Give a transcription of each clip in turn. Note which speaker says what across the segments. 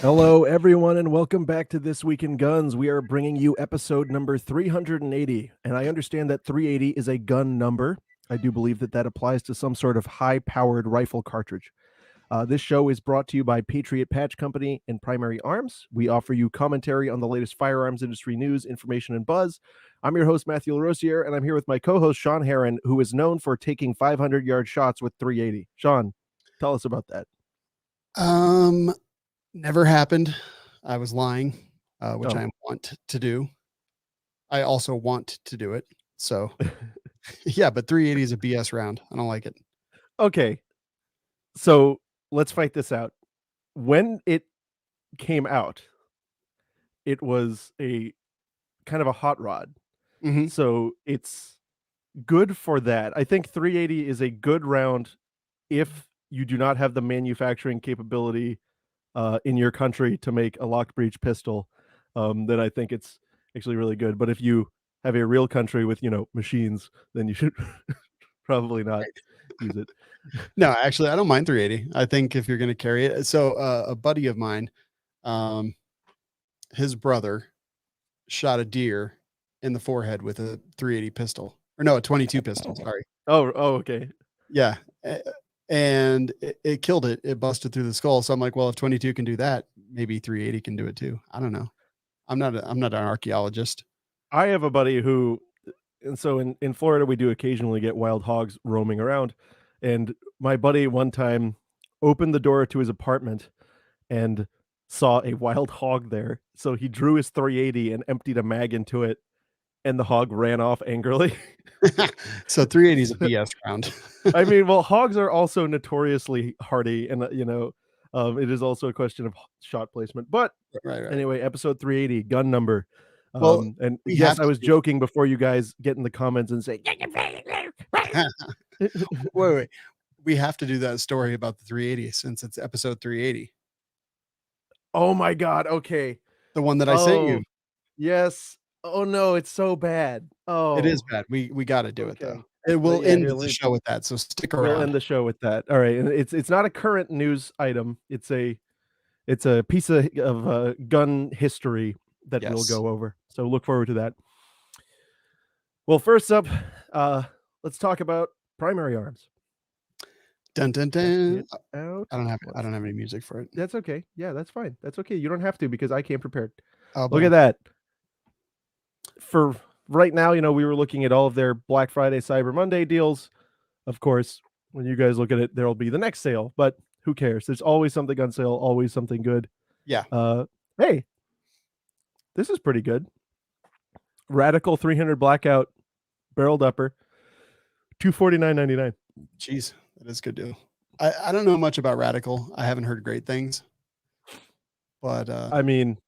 Speaker 1: Hello, everyone, and welcome back to This Week in Guns. We are bringing you episode number 380, and I understand that 380 is a gun number. I do believe that that applies to some sort of high-powered rifle cartridge. This show is brought to you by Patriot Patch Company and Primary Arms. We offer you commentary on the latest firearms industry news, information, and buzz. I'm your host, Matthew Larosiere, and I'm here with my co-host, Sean Herrin, who is known for taking 500-yard shots with 380. Sean, tell us about that.
Speaker 2: Never happened. I was lying, which I want to do. I also want to do it. So, yeah, but 380 is a BS round. I don't like it.
Speaker 1: Okay. So let's fight this out. When it came out, it was a kind of a hot rod.
Speaker 2: Mhm.
Speaker 1: So it's good for that. I think 380 is a good round if you do not have the manufacturing capability in your country to make a lock breech pistol. Then I think it's actually really good. But if you have a real country with, machines, then you should probably not use it.
Speaker 2: No, actually, I don't mind 380. I think if you're going to carry it. So a buddy of mine, his brother shot a deer in the forehead with a 380 pistol. Or no, a 22 pistol. Sorry.
Speaker 1: Oh, okay.
Speaker 2: Yeah. And it killed it. It busted through the skull. So I'm like, well, if 22 can do that, maybe 380 can do it too. I don't know. I'm not an archaeologist.
Speaker 1: I have a buddy who, and so in Florida, we do occasionally get wild hogs roaming around. And my buddy one time opened the door to his apartment and saw a wild hog there. So he drew his 380 and emptied a mag into it, and the hog ran off angrily.
Speaker 2: So 380 is a BS round.
Speaker 1: I mean, well, hogs are also notoriously hardy, and it is also a question of shot placement. But
Speaker 2: right.
Speaker 1: Anyway, episode 380, gun number.
Speaker 2: Well,
Speaker 1: and yes, I was joking before you guys get in the comments and say,
Speaker 2: wait. We have to do that story about the 380 since it's episode 380.
Speaker 1: Oh my God. Okay.
Speaker 2: The one that I sent you.
Speaker 1: Yes. Oh no, it's so bad. Oh,
Speaker 2: it is bad. We got to do it though. It will end the show with that. So stick around.
Speaker 1: We'll end the show with that. All right. And it's not a current news item. It's a piece of gun history that we'll go over. So look forward to that. Well, first up, let's talk about Primary Arms.
Speaker 2: Dun dun dun. I don't have any music for it.
Speaker 1: That's okay. Yeah, that's fine. That's okay. You don't have to because I came prepared.
Speaker 2: Oh,
Speaker 1: look at that. For right now, we were looking at all of their Black Friday, Cyber Monday deals. Of course, when you guys look at it, there'll be the next sale, but who cares? There's always something on sale, always something good.
Speaker 2: Yeah.
Speaker 1: Hey, this is pretty good. Radical 300 Blackout barreled upper, $249.99.
Speaker 2: Jeez, that is a good deal. I don't know much about Radical. I haven't heard great things. But
Speaker 1: I mean,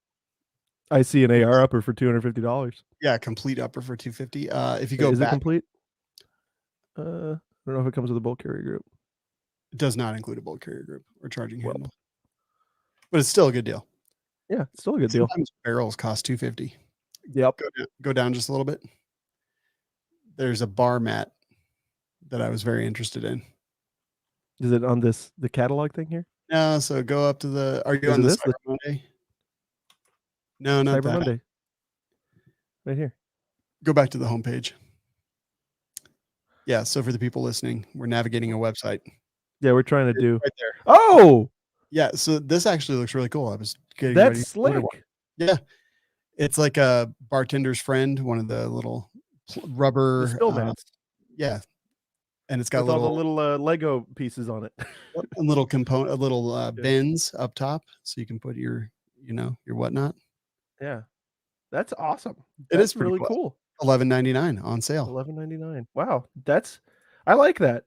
Speaker 1: I see an AR upper for $250.
Speaker 2: Yeah, complete upper for $250. If you go
Speaker 1: is
Speaker 2: back,
Speaker 1: it complete? I don't know if it comes with a bolt carrier group.
Speaker 2: It does not include a bolt carrier group or charging handle, but it's still a good deal.
Speaker 1: Yeah, it's still a good deal.
Speaker 2: Sometimes barrels cost $250.
Speaker 1: Yep.
Speaker 2: Go down just a little bit. There's a bar mat that I was very interested in.
Speaker 1: Is it on the catalog thing here?
Speaker 2: No, so go up to the. Are you on the Cyber Monday? No, not
Speaker 1: Cyber Monday. Right here.
Speaker 2: Go back to the homepage. Yeah, so for the people listening, we're navigating a website.
Speaker 1: Yeah, we're trying to do
Speaker 2: right there.
Speaker 1: Oh,
Speaker 2: yeah. So this actually looks really cool. I was getting
Speaker 1: ready. That's slick.
Speaker 2: Yeah, it's like a bartender's friend. One of the little rubber
Speaker 1: spill mats.
Speaker 2: Yeah, and it's got
Speaker 1: all the little Lego pieces on it.
Speaker 2: A little component, bins up top, so you can put your whatnot.
Speaker 1: Yeah, that's awesome.
Speaker 2: It is
Speaker 1: really cool.
Speaker 2: $11.99 on sale.
Speaker 1: $11.99. Wow, I like that.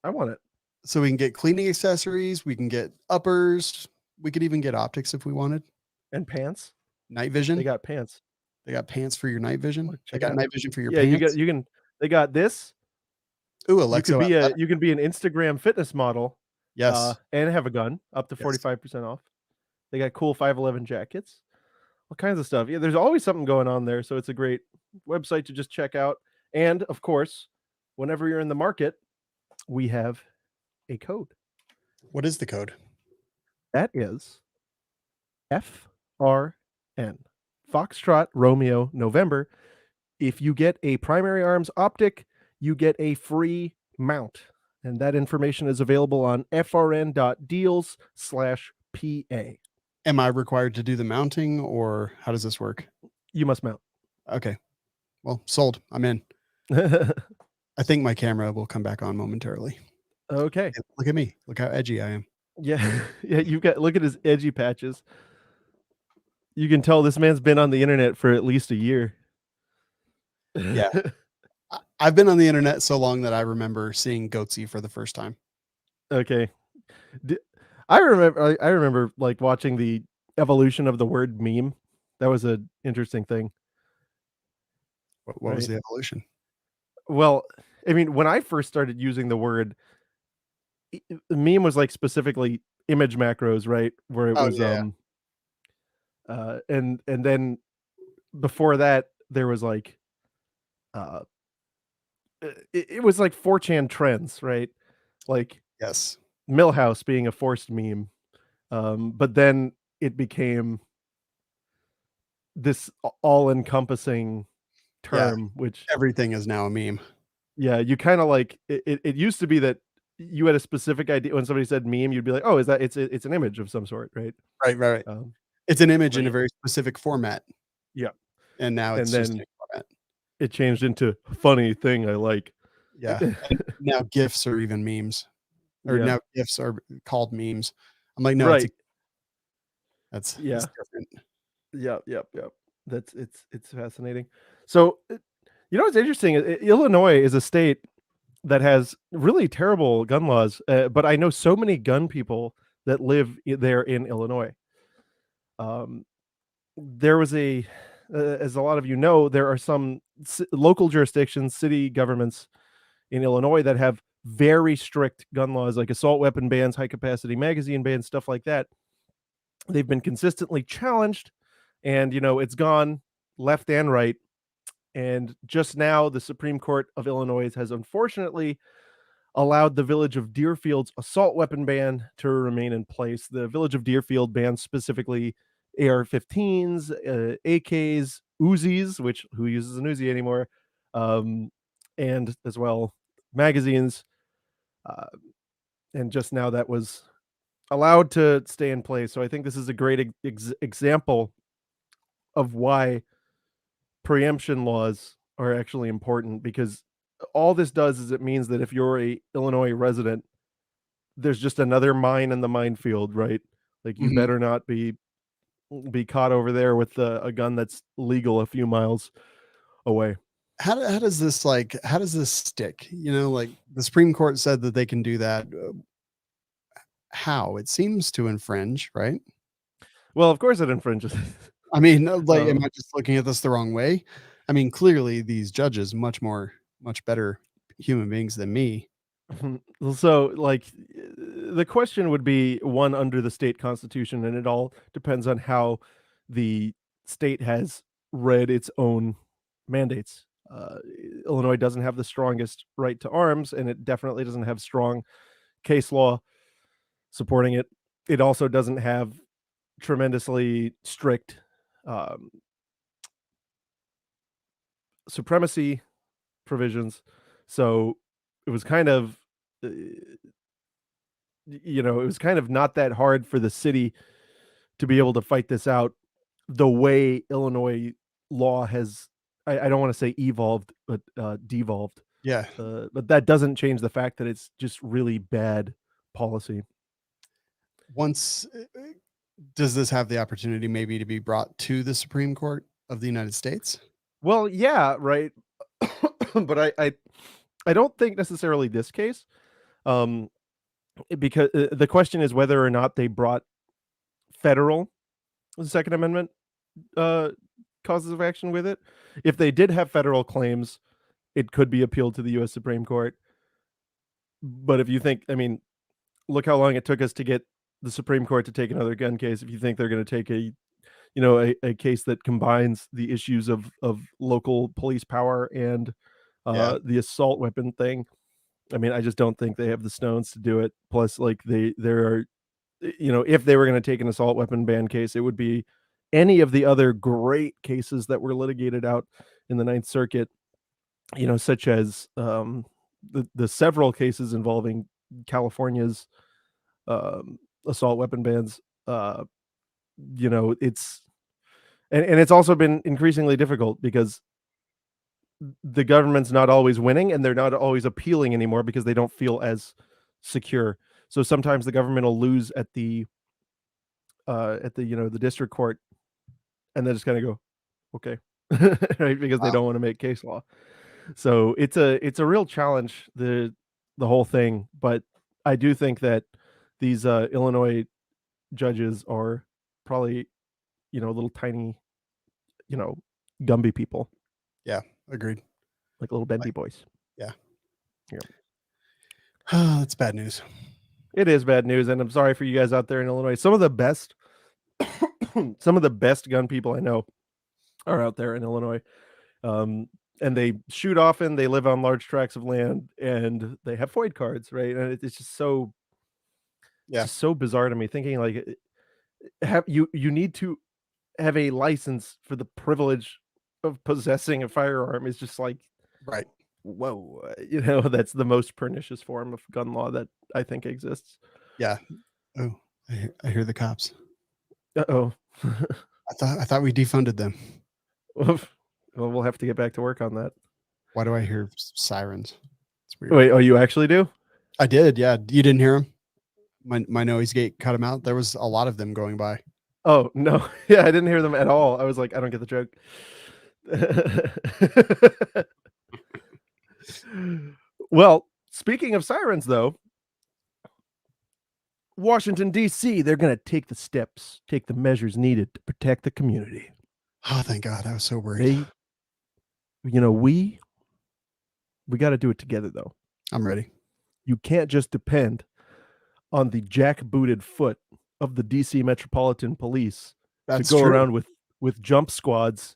Speaker 1: I want it.
Speaker 2: So we can get cleaning accessories. We can get uppers. We could even get optics if we wanted.
Speaker 1: And pants.
Speaker 2: Night vision.
Speaker 1: They got pants.
Speaker 2: They got pants for your night vision. They got night vision for your pants.
Speaker 1: Yeah, you can. They got this.
Speaker 2: Ooh, Alexa.
Speaker 1: You can be an Instagram fitness model.
Speaker 2: Yes.
Speaker 1: And have a gun up to 45% off. They got cool 511 jackets. All kinds of stuff. Yeah, there's always something going on there. So it's a great website to just check out. And of course, whenever you're in the market, we have a code.
Speaker 2: What is the code?
Speaker 1: That is FRN. Foxtrot Romeo November. If you get a Primary Arms Optic, you get a free mount. And that information is available on FRN.deals/PA.
Speaker 2: Am I required to do the mounting, or how does this work?
Speaker 1: You must mount.
Speaker 2: Okay. Well, sold. I'm in. I think my camera will come back on momentarily.
Speaker 1: Okay.
Speaker 2: Look at me. Look how edgy I am.
Speaker 1: Yeah. Yeah, you've got, look at his edgy patches. You can tell this man's been on the internet for at least a year.
Speaker 2: Yeah. I've been on the internet so long that I remember seeing Goatsy for the first time.
Speaker 1: Okay. I remember like watching the evolution of the word meme. That was an interesting thing.
Speaker 2: What was the evolution?
Speaker 1: Well, I mean, when I first started using the word, meme was like specifically image macros, right? Where it was
Speaker 2: yeah.
Speaker 1: and then before that there was like uh it was like 4chan trends, right? Like
Speaker 2: Yes.
Speaker 1: Millhouse being a forced meme. But then it became this all-encompassing term, which
Speaker 2: Everything is now a meme.
Speaker 1: yeah, you kind of like it used to be that you had a specific idea when somebody said meme, you'd be like, oh, is that it's an image of some sort, right?
Speaker 2: Right.
Speaker 1: Um,
Speaker 2: It's an image in a
Speaker 1: right.
Speaker 2: very specific format.
Speaker 1: Yeah.
Speaker 2: And now
Speaker 1: And
Speaker 2: it's just
Speaker 1: then
Speaker 2: a format.
Speaker 1: it changed into funny thing I like.
Speaker 2: Yeah. And now GIFs are even memes. Or
Speaker 1: Yeah.
Speaker 2: now GIFs are called memes. I'm like, no,
Speaker 1: Right.
Speaker 2: that's
Speaker 1: Yeah.
Speaker 2: different.
Speaker 1: Yep. That's it's fascinating. So, you know what's interesting? Illinois is a state that has really terrible gun laws, but I know so many gun people that live there in Illinois. Um, there was as a lot of you know, there are some local jurisdictions, city governments in Illinois that have very strict gun laws, like assault weapon bans, high capacity magazine bans, stuff like that. They've been consistently challenged, and it's gone left and right. And just now, the Supreme Court of Illinois has unfortunately allowed the village of Deerfield's assault weapon ban to remain in place. The village of Deerfield bans specifically AR-15s, AKs, Uzis, which who uses an Uzi anymore, and as well magazines. Uh, and just now that was allowed to stay in place. So I think this is a great example of why preemption laws are actually important, because all this does is it means that if you're a Illinois resident, there's just another mine in the minefield, right? Like you
Speaker 2: Mhm.
Speaker 1: better not be caught over there with a gun that's legal a few miles away.
Speaker 2: How does this how does this stick? Like the Supreme Court said that they can do that. How? It seems to infringe, right?
Speaker 1: Well, of course it infringes.
Speaker 2: I mean, am
Speaker 1: um,
Speaker 2: I just looking at this the wrong way? I mean, clearly these judges much better human beings than me.
Speaker 1: so like the question would be one under the state constitution, and it all depends on how the state has read its own mandates. uh, Illinois doesn't have the strongest right to arms, and it definitely doesn't have strong case law supporting it. It also doesn't have tremendously strict um, supremacy provisions. So it was kind of it was kind of not that hard for the city to be able to fight this out the way Illinois law has. I don't want to say evolved, but devolved.
Speaker 2: Yeah.
Speaker 1: But that doesn't change the fact that it's just really bad policy.
Speaker 2: Once does this have the opportunity maybe to be brought to the Supreme Court of the United States?
Speaker 1: Well, yeah, right. But I don't think necessarily this case, um, because the question is whether or not they brought federal Second Amendment uh, causes of action with it. If they did have federal claims, it could be appealed to the U.S. Supreme Court. But if you think, I mean, look how long it took us to get the Supreme Court to take another gun case. If you think they're going to take a case that combines the issues of local police power and
Speaker 2: Yeah.
Speaker 1: the assault weapon thing, I mean, I just don't think they have the stones to do it. Plus, like there are if they were going to take an assault weapon ban case, it would be any of the other great cases that were litigated out in the Ninth Circuit, such as the several cases involving California's assault weapon bans. It's and it's also been increasingly difficult because the government's not always winning and they're not always appealing anymore because they don't feel as secure. So sometimes the government will lose at the the district court, and then just kind of go, okay, right, because they
Speaker 2: Wow.
Speaker 1: don't want to make case law. So it's a real challenge, the whole thing. But I do think that these Illinois judges are probably little tiny Gumby people,
Speaker 2: Yeah, agreed.
Speaker 1: like little bendy boys.
Speaker 2: Yeah.
Speaker 1: Yeah.
Speaker 2: That's bad news.
Speaker 1: It is bad news, and I'm sorry for you guys out there in Illinois. Some of the best gun people I know are out there in Illinois. And they shoot often, they live on large tracts of land, and they have FOID cards, right? And it's just so bizarre to me, thinking like you need to have a license for the privilege of possessing a firearm. Is just like,
Speaker 2: right.
Speaker 1: Whoa, that's the most pernicious form of gun law that I think exists.
Speaker 2: Yeah. Oh, I hear the cops.
Speaker 1: Uh-oh.
Speaker 2: I thought we defunded them.
Speaker 1: Well, we'll have to get back to work on that.
Speaker 2: Why do I hear sirens? It's weird.
Speaker 1: Wait, oh, you actually do?
Speaker 2: I did. Yeah. You didn't hear them? My noise gate cut them out. There was a lot of them going by.
Speaker 1: Oh, no. Yeah, I didn't hear them at all. I was like, I don't get the joke. Well, speaking of sirens, though, Washington, D.C., they're going to take the measures needed to protect the community.
Speaker 2: Oh, thank God. I was so worried.
Speaker 1: We got to do it together, though.
Speaker 2: I'm ready.
Speaker 1: You can't just depend on the jackbooted foot of the D.C. Metropolitan Police to go around with jump squads,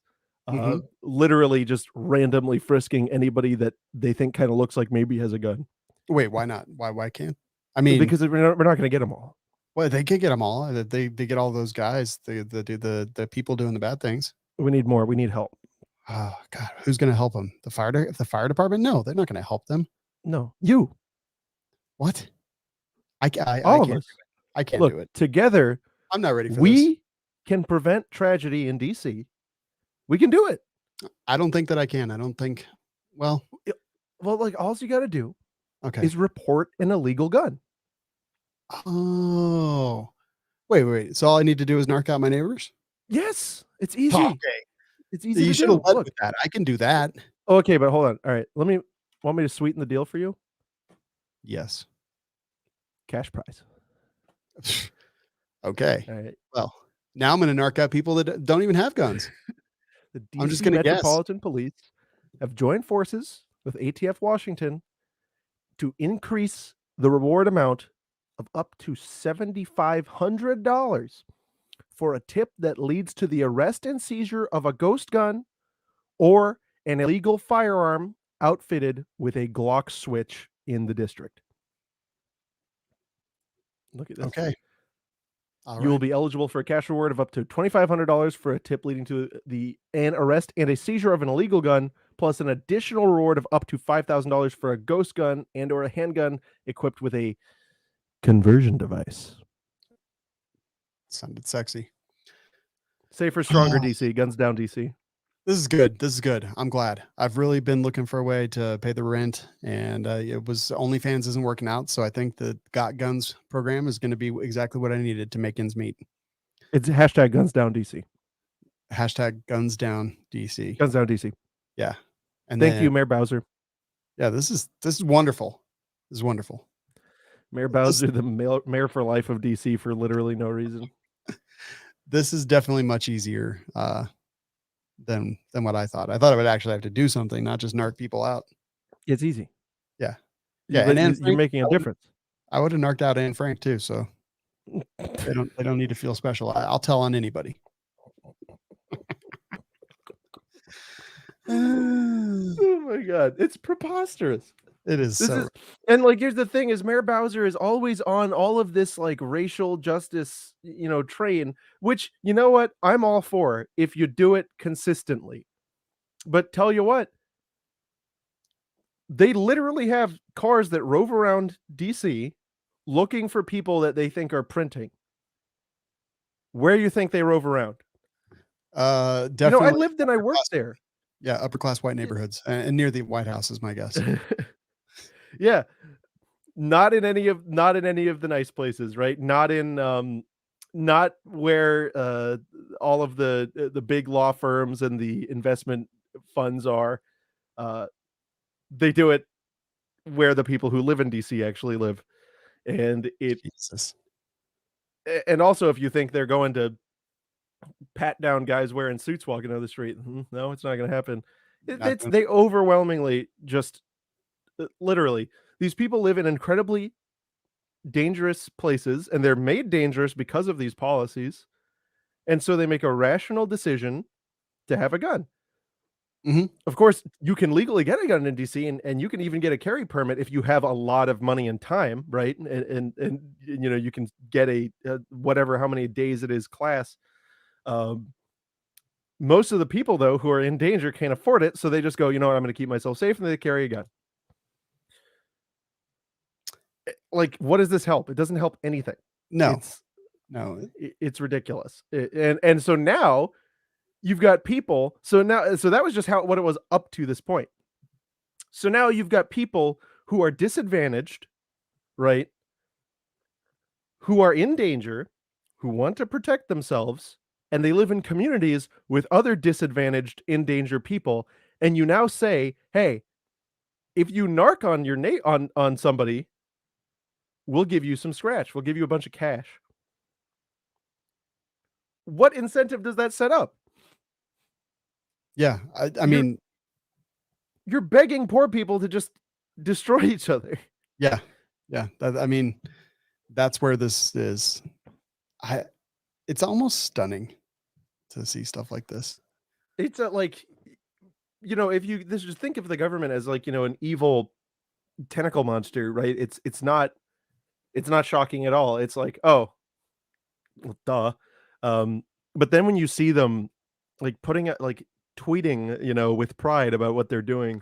Speaker 1: literally just randomly frisking anybody that they think kind of looks like maybe has a gun.
Speaker 2: Wait, why not? Why can't? I mean,
Speaker 1: because we're not going to get them all.
Speaker 2: Well, they could get them all. They get all those guys. The people doing the bad things.
Speaker 1: We need more. We need help.
Speaker 2: Oh God, who's going to help them? The fire department? No, they're not going to help them.
Speaker 1: No, you.
Speaker 2: What? I can't
Speaker 1: do it.
Speaker 2: I can't do it.
Speaker 1: Together,
Speaker 2: I'm not ready for this.
Speaker 1: We can prevent tragedy in DC. We can do it.
Speaker 2: I don't think that I can. I don't think. Well,
Speaker 1: like all you got to do,
Speaker 2: okay,
Speaker 1: is report an illegal gun.
Speaker 2: Oh, wait. So all I need to do is narc out my neighbors?
Speaker 1: Yes, it's easy.
Speaker 2: Okay,
Speaker 1: it's easy.
Speaker 2: You should have led with that. I can do that.
Speaker 1: Okay, but hold on. All right, want me to sweeten the deal for you?
Speaker 2: Yes.
Speaker 1: Cash prize.
Speaker 2: Okay.
Speaker 1: All right.
Speaker 2: Well, now I'm going to narc out people that don't even have guns.
Speaker 1: The DC
Speaker 2: I'm just going to
Speaker 1: Metropolitan Police have joined forces with ATF Washington to increase the reward amount of up to $7,500 for a tip that leads to the arrest and seizure of a ghost gun or an illegal firearm outfitted with a Glock switch in the district. Look at this.
Speaker 2: Okay.
Speaker 1: You will be eligible for a cash reward of up to $2,500 for a tip leading to an arrest and a seizure of an illegal gun, plus an additional reward of up to $5,000 for a ghost gun and or a handgun equipped with a conversion device.
Speaker 2: Sounded sexy.
Speaker 1: Safer, stronger, DC. Guns down, DC.
Speaker 2: This is good. I'm glad. I've really been looking for a way to pay the rent, and it was OnlyFans isn't working out. So I think the Got Guns program is going to be exactly what I needed to make ends meet.
Speaker 1: It's hashtag Guns Down DC.
Speaker 2: Hashtag Guns Down DC.
Speaker 1: Guns Down DC.
Speaker 2: Yeah. And
Speaker 1: thank you, Mayor Bowser.
Speaker 2: Yeah, this is wonderful. This is wonderful.
Speaker 1: Mayor Bowser, the mayor for life of DC for literally no reason.
Speaker 2: This is definitely much easier than what I thought. I thought I would actually have to do something, not just narc people out.
Speaker 1: It's easy.
Speaker 2: Yeah.
Speaker 1: And you're making a difference.
Speaker 2: I would have narked out Anne Frank too, so they don't need to feel special. I'll tell on anybody.
Speaker 1: Oh my God, it's preposterous.
Speaker 2: It is
Speaker 1: This
Speaker 2: so.
Speaker 1: is, and like, here's the thing: is Mayor Bowser is always on all of this like racial justice, train. Which, you know what, I'm all for if you do it consistently. But tell you what, they literally have cars that rove around DC looking for people that they think are printing. Where you think they rove around? I
Speaker 2: Definitely.
Speaker 1: lived and I worked there.
Speaker 2: Yeah, upper class white neighborhoods and near the White House is my guess.
Speaker 1: Yeah, not in any of the nice places, right? Not where all of the big law firms and the investment funds are. They do it where the people who live in DC actually live. And
Speaker 2: Jesus.
Speaker 1: and also, if you think they're going to pat down guys wearing suits walking down the street, no, it's not going to happen. They overwhelmingly just literally, these people live in incredibly dangerous places, and they're made dangerous because of these policies. And so they make a rational decision to have a gun.
Speaker 2: Mhm.
Speaker 1: Of course, you can legally get a gun in DC, and you can even get a carry permit if you have a lot of money and time, right? And you can get a whatever, how many days it is class. Most of the people, though, who are in danger can't afford it, so they just go, you know what, I'm going to keep myself safe, and they carry a gun. Like, what does this help? It doesn't help anything.
Speaker 2: No.
Speaker 1: It's ridiculous. And so now you've got people. So that was just what it was up to this point. So now you've got people who are disadvantaged, right? Who are in danger, who want to protect themselves, and they live in communities with other disadvantaged, in danger people. And you now say, hey, if you narc on your on somebody, we'll give you some scratch. We'll give you a bunch of cash. What incentive does that set up?
Speaker 2: Yeah, I mean,
Speaker 1: you're begging poor people to just destroy each other.
Speaker 2: Yeah. I mean, that's where this is. It's almost stunning to see stuff like this.
Speaker 1: It's like, if you just think of the government as like, an evil tentacle monster, right? It's not shocking at all. It's like, oh, well, duh. But then when you see them like putting it, like tweeting, with pride about what they're doing,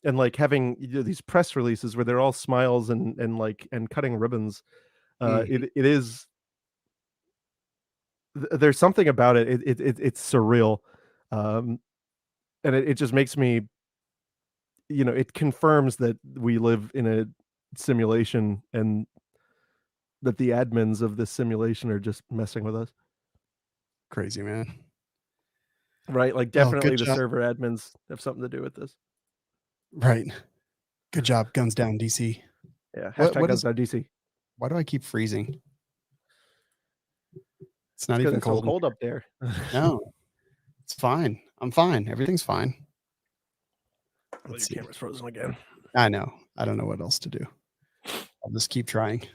Speaker 1: and like having these press releases where they're all smiles and cutting ribbons, it is. There's something about it. It's surreal, and it just makes me. It confirms that we live in a simulation, and that the admins of this simulation are just messing with us.
Speaker 2: Crazy, man.
Speaker 1: Right, like definitely the server admins have something to do with this.
Speaker 2: Right. Good job, guns down DC.
Speaker 1: Yeah, hashtag guns down DC.
Speaker 2: Why do I keep freezing? It's not even cold.
Speaker 1: So cold up there.
Speaker 2: No, it's fine. I'm fine. Everything's fine.
Speaker 1: Well, your camera's frozen again.
Speaker 2: I know. I don't know what else to do. I'll just keep trying.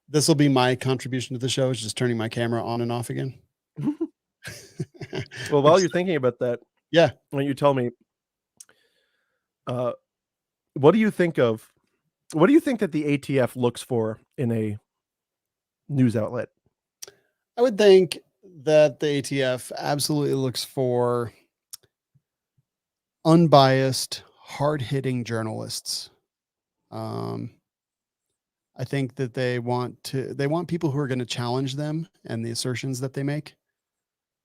Speaker 2: This will be my contribution to the show, is just turning my camera on and off again.
Speaker 1: Well, while you're thinking about that,
Speaker 2: yeah,
Speaker 1: why don't you tell me, what do you think that the ATF looks for in a news outlet?
Speaker 2: I would think that the ATF absolutely looks for unbiased, hard-hitting journalists. I think that they want people who are going to challenge them and the assertions that they make.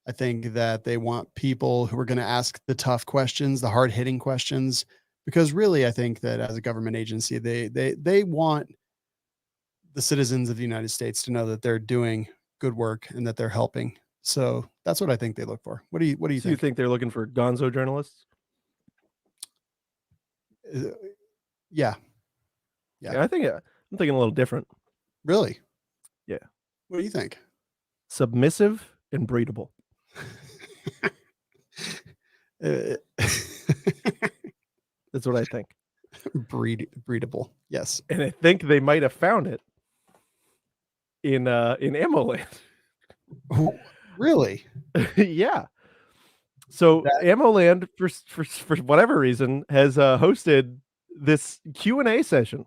Speaker 2: I think that they want people who are going to ask the tough questions, the hard-hitting questions, because really, I think that as a government agency, they want the citizens of the United States to know that they're doing good work and that they're helping. So that's what I think they look for. What do you think?
Speaker 1: You think they're looking for gonzo journalists?
Speaker 2: Yeah.
Speaker 1: I'm thinking a little different.
Speaker 2: Really?
Speaker 1: Yeah.
Speaker 2: What do you think?
Speaker 1: Submissive and breedable.
Speaker 2: That's
Speaker 1: what I think.
Speaker 2: Breedable. Yes.
Speaker 1: And I think they might have found it in Ammoland.
Speaker 2: Oh, really?
Speaker 1: Yeah. So Ammoland, for whatever reason, has hosted this Q&A session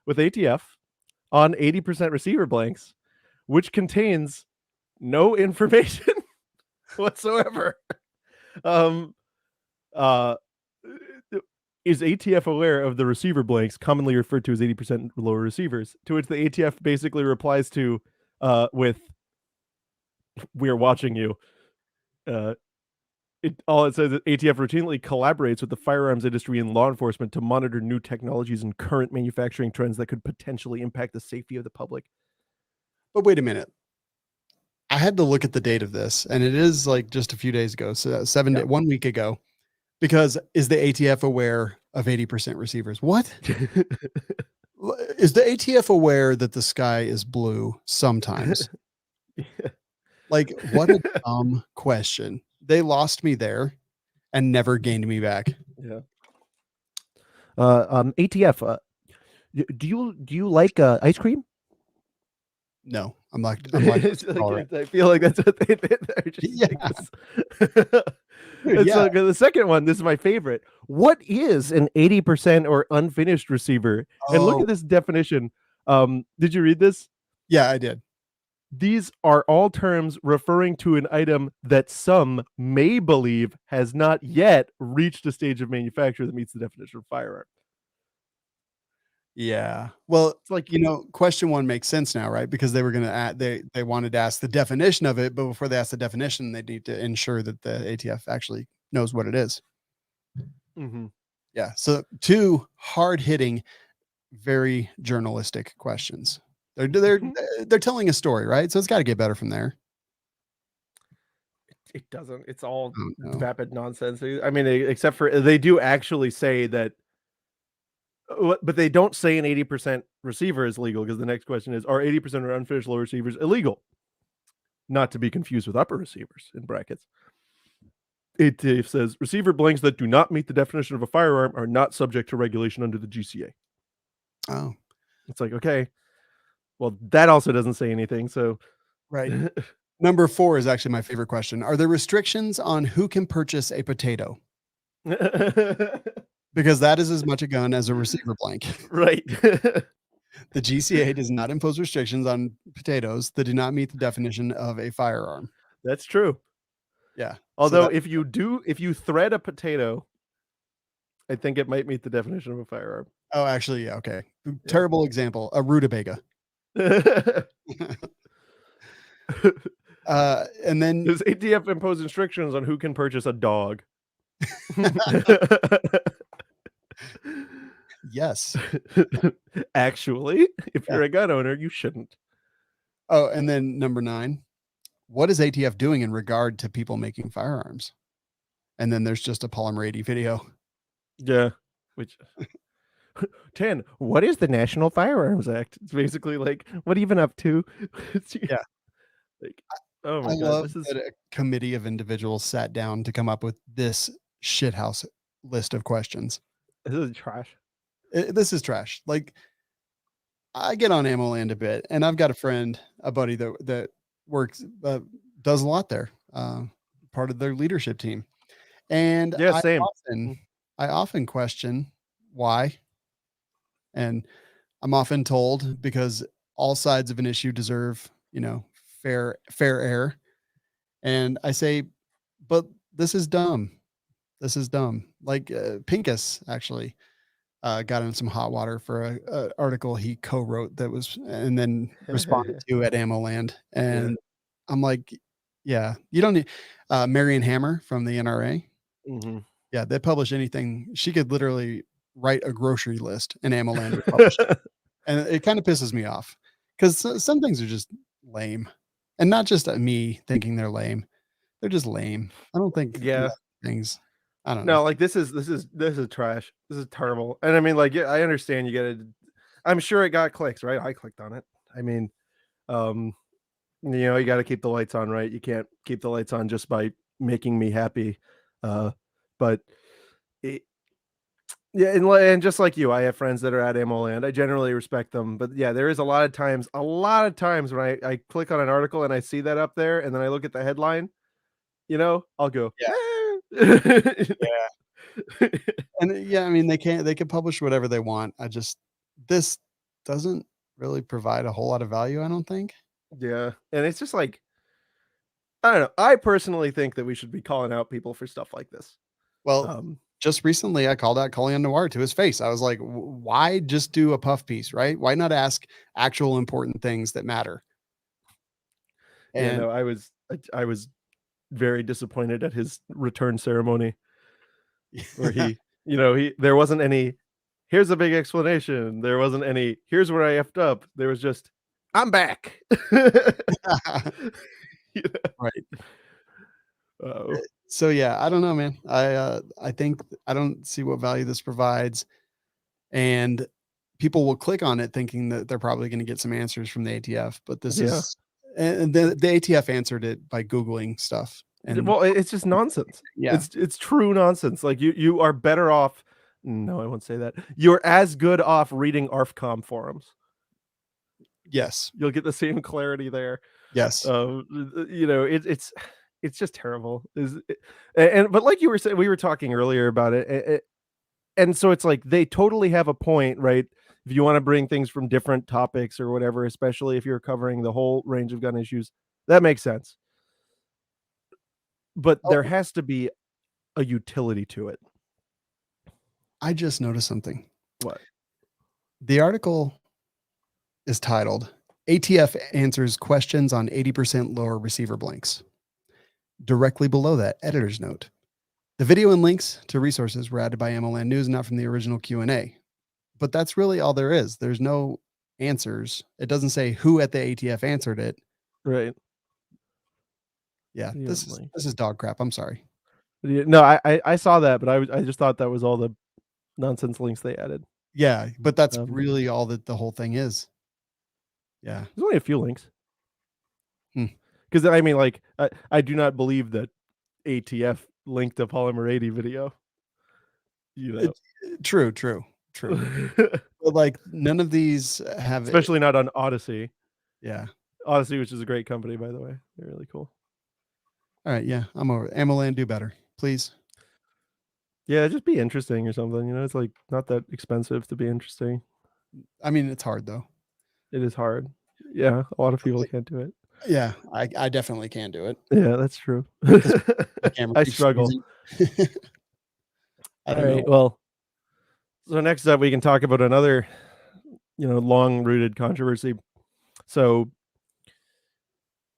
Speaker 1: with ATF on 80% receiver blanks, which contains no information whatsoever. Is ATF aware of the receiver blanks, commonly referred to as 80% lower receivers? To which the ATF basically replies to with, "We are watching you." All it says is ATF routinely collaborates with the firearms industry and law enforcement to monitor new technologies and current manufacturing trends that could potentially impact the safety of the public.
Speaker 2: But wait a minute. I had to look at the date of this, and it is like just a few days ago. So 1 week ago, because is the ATF aware of 80% receivers? What? Is the ATF aware that the sky is blue sometimes? Like, what a dumb question. They lost me there and never gained me back.
Speaker 1: Yeah. ATF, do you like ice cream?
Speaker 2: No, I'm like,
Speaker 1: I feel like that's what they're just
Speaker 2: yeah.
Speaker 1: It's like the second one. This is my favorite. What is an 80% or unfinished receiver? And look at this definition. Did you read this?
Speaker 2: Yeah, I did.
Speaker 1: These are all terms referring to an item that some may believe has not yet reached a stage of manufacture that meets the definition of firearm.
Speaker 2: Yeah. Well,
Speaker 1: It's like,
Speaker 2: question one makes sense now, right? Because they were going to add, they wanted to ask the definition of it, but before they ask the definition, they need to ensure that the ATF actually knows what it is. Yeah. So 2 hard-hitting, very journalistic questions. They're telling a story, right? So it's got to get better from there.
Speaker 1: It doesn't. It's all vapid nonsense. I mean, except for they do actually say that, but they don't say an 80% receiver is legal, because the next question is, are 80% or unfinished low receivers illegal? Not to be confused with upper receivers, in brackets. It says receiver blanks that do not meet the definition of a firearm are not subject to regulation under the GCA.
Speaker 2: Oh,
Speaker 1: it's like, okay, well, that also doesn't say anything. So,
Speaker 2: right. Number 4 is actually my favorite question. Are there restrictions on who can purchase a potato? Because that is as much a gun as a receiver blank.
Speaker 1: Right.
Speaker 2: The GCA does not impose restrictions on potatoes that do not meet the definition of a firearm.
Speaker 1: That's true.
Speaker 2: Yeah.
Speaker 1: Although if you thread a potato, I think it might meet the definition of a firearm.
Speaker 2: Oh, actually, yeah. Okay. Yeah. Terrible example. A rutabaga. And then
Speaker 1: does ATF impose restrictions on who can purchase a dog?
Speaker 2: Yes.
Speaker 1: Actually, if you're a gun owner, you shouldn't.
Speaker 2: Oh, and then number 9, what is ATF doing in regard to people making firearms? And then there's just a Polymer 80 video.
Speaker 1: Yeah. Which 10, what is the National Firearms Act? It's basically like, what even up to?
Speaker 2: Yeah.
Speaker 1: Like, oh my
Speaker 2: I
Speaker 1: God.
Speaker 2: love that a committee of individuals sat down to come up with this shithouse list of questions.
Speaker 1: This is trash.
Speaker 2: This is trash. Like, I get on Ammoland a bit, and I've got a buddy that works, does a lot there, part of their leadership team. And
Speaker 1: yeah, same.
Speaker 2: I often question why. And I'm often told because all sides of an issue deserve, fair air. And I say, but this is dumb. This is dumb. Like Pincus actually got in some hot water for a article he co-wrote that was, and then responded to at Ammoland. And I'm like, yeah, you don't need Marion Hammer from the NRA. Yeah, they publish anything. She could literally write a grocery list and Ammoland would publish it. And it kind of pisses me off because some things are just lame, and not just me thinking they're lame. They're just lame. I don't think things. I don't know.
Speaker 1: No, like this is trash. This is terrible. And I mean, like, I understand you gotta, I'm sure it got clicks, right? I clicked on it. I mean, you got to keep the lights on, right? You can't keep the lights on just by making me happy. But and just like you, I have friends that are at Ammoland. I generally respect them, but yeah, there is a lot of times when I click on an article and I see that up there, and then I look at the headline, I'll go,
Speaker 2: yeah.
Speaker 1: Yeah.
Speaker 2: And yeah, I mean, they can publish whatever they want. This doesn't really provide a whole lot of value, I don't think.
Speaker 1: Yeah, and it's just like, I don't know. I personally think that we should be calling out people for stuff like this.
Speaker 2: Well,
Speaker 1: Um,
Speaker 2: just recently I called out Colin Noir to his face. I was like, why just do a puff piece, right? Why not ask actual important things that matter?
Speaker 1: yeah,
Speaker 2: And
Speaker 1: no, I was very disappointed at his return ceremony where he there wasn't any, here's a big explanation. There wasn't any, here's where I effed up. There was just, I'm back. You
Speaker 2: right.
Speaker 1: know? Oh,
Speaker 2: So yeah, I don't know, man. I think I don't see what value this provides, and people will click on it thinking that they're probably going to get some answers from the ATF, but this
Speaker 1: yeah.
Speaker 2: is and the ATF answered it by Googling stuff. And
Speaker 1: Well, it's just nonsense.
Speaker 2: yeah,
Speaker 1: It's true nonsense. Like you are better off. No, I won't say that. You're as good off reading ARFCOM forums.
Speaker 2: yes,
Speaker 1: You'll get the same clarity there.
Speaker 2: yes.
Speaker 1: It's just terrible. And but like you were saying, we were talking earlier about it, and so it's like they totally have a point, right? If you want to bring things from different topics or whatever, especially if you're covering the whole range of gun issues, that makes sense. But there
Speaker 2: Oh,
Speaker 1: has to be a utility to it.
Speaker 2: I just noticed something.
Speaker 1: What?
Speaker 2: The article is titled ATF answers questions on 80% lower receiver blanks. Directly below that, editor's note. The video and links to resources were added by Ammoland News, not from the original Q&A. But that's really all there is. There's no answers. It doesn't say who at the ATF answered it.
Speaker 1: Right.
Speaker 2: Yeah,
Speaker 1: Yeah, like,
Speaker 2: this is dog crap. I'm sorry.
Speaker 1: no, I saw that, but I just thought that was all the nonsense links they added.
Speaker 2: Yeah, but that's
Speaker 1: Um,
Speaker 2: really all that the whole thing is. Yeah.
Speaker 1: There's only a few links.
Speaker 2: Hmm.
Speaker 1: Because I mean, like, I do not believe that ATF linked a Polymer 80 video. You know,
Speaker 2: True. But like none of these have it.
Speaker 1: especially not on Odyssey.
Speaker 2: Yeah.
Speaker 1: Odyssey, which is a great company, by the way. They're really cool.
Speaker 2: All right. Yeah. I'm over. Ammoland, do better, please.
Speaker 1: Yeah, just be interesting or something. It's like not that expensive to be interesting.
Speaker 2: I mean, it's hard though.
Speaker 1: It is hard. Yeah, a lot of people
Speaker 2: Like,
Speaker 1: can't do it.
Speaker 2: yeah, I definitely can do it.
Speaker 1: Yeah, that's true.
Speaker 2: The camera
Speaker 1: I
Speaker 2: keeps
Speaker 1: struggle.
Speaker 2: freezing. I
Speaker 1: All
Speaker 2: don't
Speaker 1: right.
Speaker 2: know.
Speaker 1: Well, so next up, we can talk about another, long-rooted controversy. So,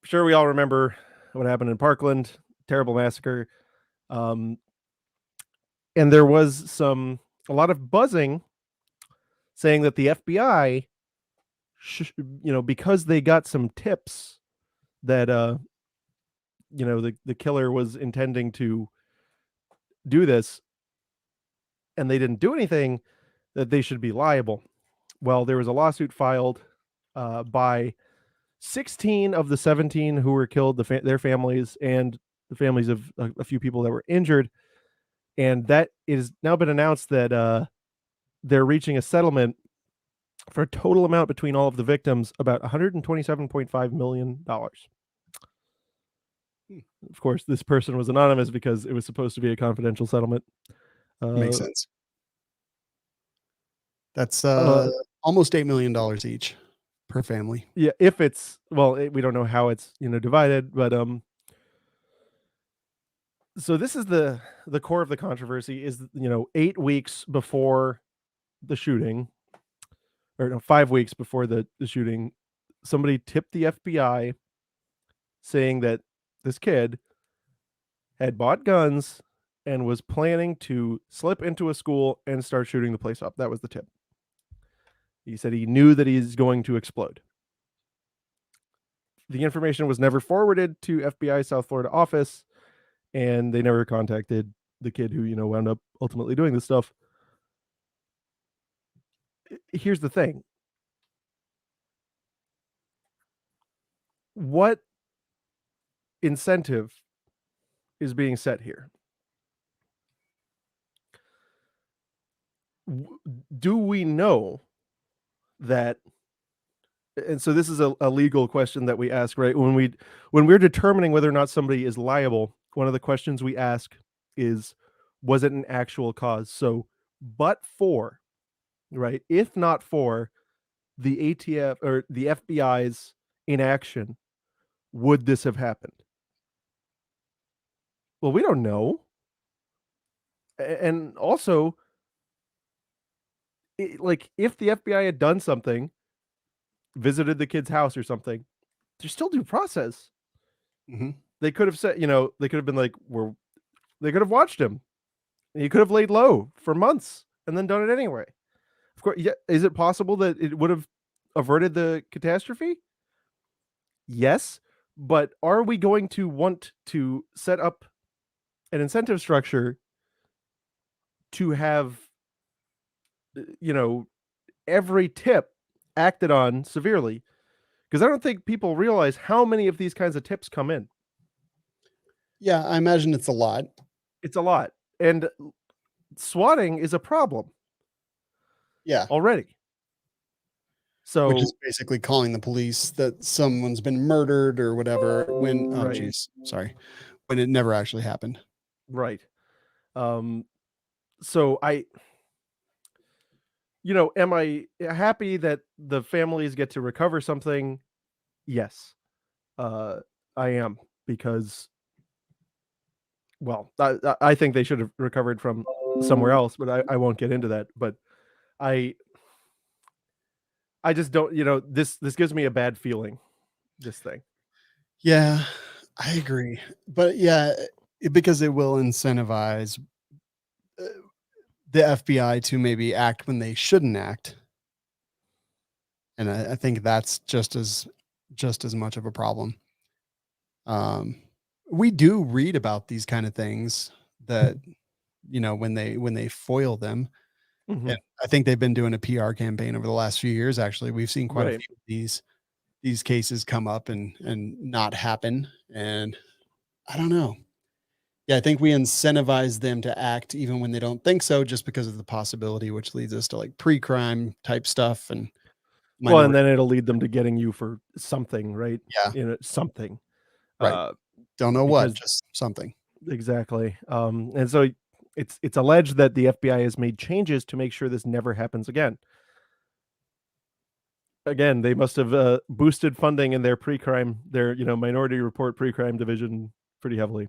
Speaker 1: sure, we all remember what happened in Parkland, terrible massacre, and there was a lot of buzzing saying that the FBI, because they got some tips that the killer was intending to do this, and they didn't do anything, that they should be liable. Well, there was a lawsuit filed by 16 of the 17 who were killed, their families, and the families of a few people that were injured. And that is now been announced that they're reaching a settlement for a total amount between all of the victims, about $127.5 million. Of course, this person was anonymous because it was supposed to be a confidential settlement.
Speaker 2: Makes
Speaker 1: Uh,
Speaker 2: sense. That's
Speaker 1: uh,
Speaker 2: almost $8 million each per family.
Speaker 1: yeah, if it's, well, we don't know how it's divided, but so this is the core of the controversy is 8 weeks before the shooting, or no, 5 weeks before the shooting, somebody tipped the FBI saying that this kid had bought guns and was planning to slip into a school and start shooting the place up. That was the tip. He said he knew that he's going to explode. The information was never forwarded to FBI South Florida office, and they never contacted the kid who, wound up ultimately doing this stuff. Here's the thing. What incentive is being set here? Do we know that, and so this is a legal question that we ask, right? When we're determining whether or not somebody is liable, one of the questions we ask is, was it an actual cause? So, but for, right, if not for the ATF or the FBI's inaction, would this have happened? Well, we don't know. And also, like, if the FBI had done something, visited the kid's house or something, there's still due process.
Speaker 2: Hmm.
Speaker 1: They could have said, they could have been like, they could have watched him. He could have laid low for months and then done it anyway. Of course, yeah. Is it possible that it would have averted the catastrophe? Yes, but are we going to want to set up an incentive structure to have, you know, every tip acted on severely? Because I don't think people realize how many of these kinds of tips come in.
Speaker 2: Yeah, I imagine it's a lot.
Speaker 1: It's a lot. And swatting is a problem
Speaker 2: Yeah.
Speaker 1: already.
Speaker 2: Which is
Speaker 1: So,
Speaker 2: basically calling the police that someone's been murdered or whatever when, oh,
Speaker 1: right,
Speaker 2: geez, sorry, when it never actually happened.
Speaker 1: right. Um, so am I happy that the families get to recover something? Yes, I am, because, well, I think they should have recovered from somewhere else, but I won't get into that. But I I just don't, this gives me a bad feeling. This thing.
Speaker 2: Yeah, I agree. But yeah, because it will incentivize uh, the FBI to maybe act when they shouldn't act. And I think that's just as much of a problem. Um, we do read about these kind of things that, when they foil them. And
Speaker 1: Mhm.
Speaker 2: I think they've been doing a PR campaign over the last few years. Actually, we've seen quite a
Speaker 1: Right.
Speaker 2: few of these cases come up and not happen. And I don't know. Yeah, I think we incentivize them to act even when they don't think so, just because of the possibility, which leads us to like pre-crime type stuff and
Speaker 1: Well, and
Speaker 2: minority.
Speaker 1: then it'll lead them to getting you for something, right?
Speaker 2: Yeah,
Speaker 1: Something.
Speaker 2: right.
Speaker 1: Uh,
Speaker 2: Don't know what,
Speaker 1: because
Speaker 2: just something.
Speaker 1: exactly. And so it's alleged that the FBI has made changes to make sure this never happens again. Again, they must have boosted funding in their pre-crime, their minority report pre-crime division pretty heavily.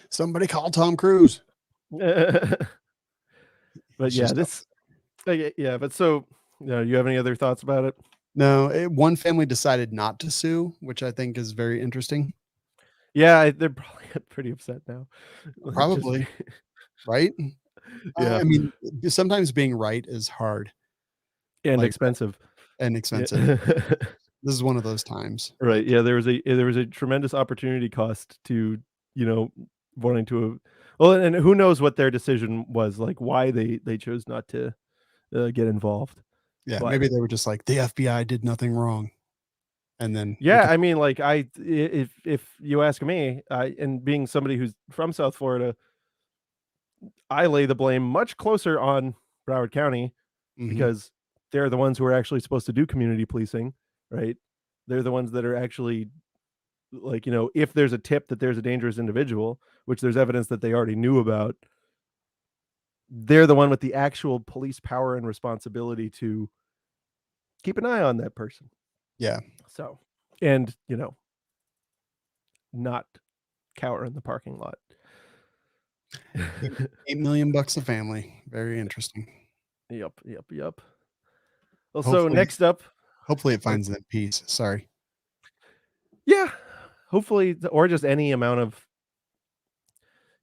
Speaker 2: Somebody call Tom Cruise.
Speaker 1: But
Speaker 2: He's
Speaker 1: yeah,
Speaker 2: just
Speaker 1: this yeah, but so, you have any other thoughts about it?
Speaker 2: no. One family decided not to sue, which I think is very interesting.
Speaker 1: Yeah, they're probably pretty upset now. Just
Speaker 2: Probably right.
Speaker 1: yeah,
Speaker 2: I mean, sometimes being right is hard,
Speaker 1: and
Speaker 2: like
Speaker 1: expensive.
Speaker 2: and
Speaker 1: Yeah.
Speaker 2: expensive. This is one of those times.
Speaker 1: Right,
Speaker 2: Like,
Speaker 1: yeah, there was a tremendous opportunity cost to, you know, wanting to well, and who knows what their decision was, like, why they chose not to, get involved,
Speaker 2: yeah,
Speaker 1: but
Speaker 2: maybe they were just like the FBI did nothing wrong, and then it
Speaker 1: yeah, I mean, like, if you ask me, and being somebody who's from South Florida, I lay the blame much closer on Broward County,
Speaker 2: mhm.
Speaker 1: because they're the ones who are actually supposed to do community policing, right? They're the ones that are actually, like, if there's a tip that there's a dangerous individual, which there's evidence that they already knew about, they're the one with the actual police power and responsibility to keep an eye on that person.
Speaker 2: Yeah,
Speaker 1: So, and, not cower in the parking lot.
Speaker 2: 8 million bucks a family. Very interesting.
Speaker 1: Yep, yep, yep. Well, so
Speaker 2: Hopefully,
Speaker 1: next up,
Speaker 2: hopefully it
Speaker 1: or
Speaker 2: finds that peace. Sorry.
Speaker 1: yeah, hopefully, or just any amount of,